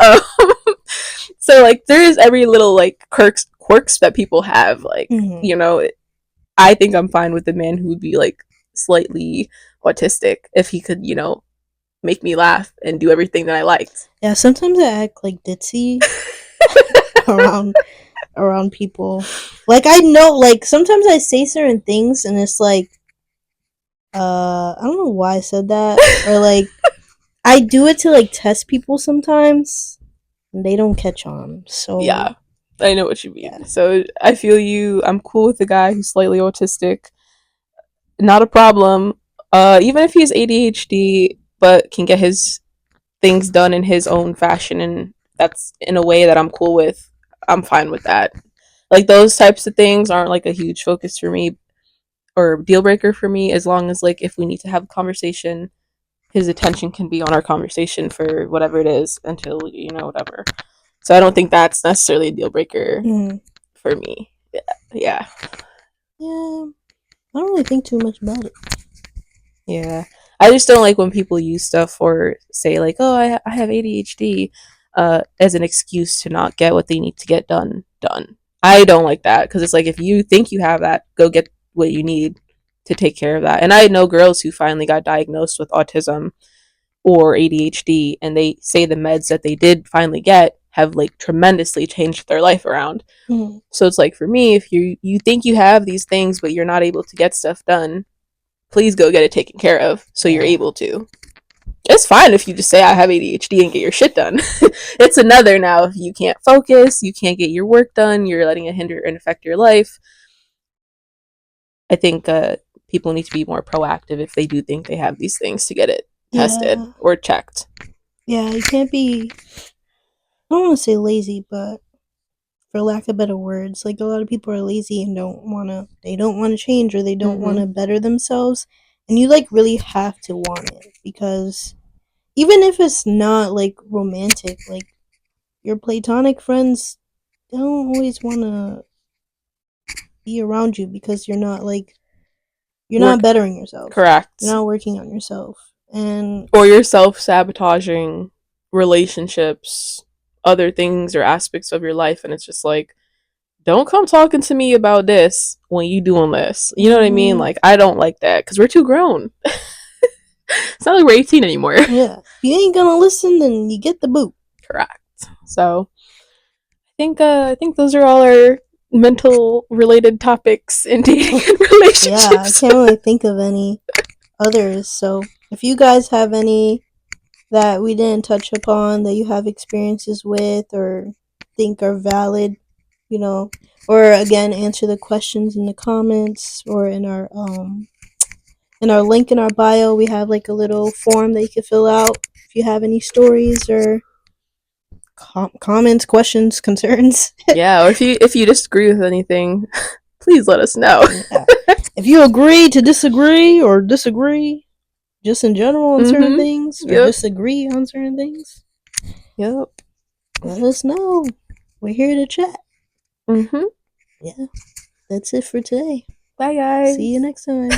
B: So like there is every little like quirks that people have. Like you know, I think I'm fine with a man who would be like slightly autistic if he could, you know, make me laugh and do everything that I liked.
A: Yeah, sometimes I act like ditzy around people. Like, I know, like, sometimes I say certain things and it's like, I don't know why I said that. Or like, I do it to like test people sometimes and they don't catch on. So
B: yeah, I know what you mean.
A: Yeah.
B: So I feel you. I'm cool with the guy who's slightly autistic. Not a problem. Even if he's ADHD, but can get his things done in his own fashion, and that's in a way that I'm cool with. I'm fine with that. Like those types of things aren't like a huge focus for me or deal breaker for me, as long as like if we need to have a conversation, his attention can be on our conversation for whatever it is until, you know, whatever. So I don't think that's necessarily a deal breaker for me. Yeah.
A: Yeah. I don't really think too much about it.
B: Yeah. I just don't like when people use stuff or say like, "Oh, I have ADHD," as an excuse to not get what they need to get done. I don't like that because it's like if you think you have that, go get what you need to take care of that. And I know girls who finally got diagnosed with autism or ADHD, and they say the meds that they did finally get have like tremendously changed their life around. So it's like for me, if you think you have these things but you're not able to get stuff done, please go get it taken care of so you're able to. It's fine if you just say I have ADHD and get your shit done. It's another now if you can't focus, you can't get your work done, you're letting it hinder and affect your life. I think people need to be more proactive if they do think they have these things to get it tested or checked.
A: Yeah, you can't be, I don't want to say lazy, but for lack of better words, like a lot of people are lazy and they don't want to change, or they don't want to better themselves. And you like really have to want it, because even if it's not like romantic, like your platonic friends don't always want to be around you because you're not not bettering yourself.
B: Correct.
A: You're not working on yourself.
B: Or you're self-sabotaging relationships, other things or aspects of your life, and it's just like, don't come talking to me about this when you doing this. You know what I mean? Like, I don't like that because we're too grown. It's not like we're 18 anymore.
A: Yeah. If you ain't gonna listen, then you get the boot.
B: Correct. So I think those are all our mental related topics in dating and relationships.
A: Yeah, I can't really think of any others. So if you guys have any that we didn't touch upon that you have experiences with or think are valid, you know, or again answer the questions in the comments or in our link in our bio, we have like a little form that you can fill out if you have any stories or comments, questions, concerns.
B: Yeah, or if you disagree with anything, please let us know.
A: Yeah. If you agree to disagree or disagree just in general on certain things or disagree on certain things,
B: yep,
A: let us know. We're here to chat.
B: Mm-hmm.
A: Yeah, that's it for today.
B: Bye, guys.
A: See you next time.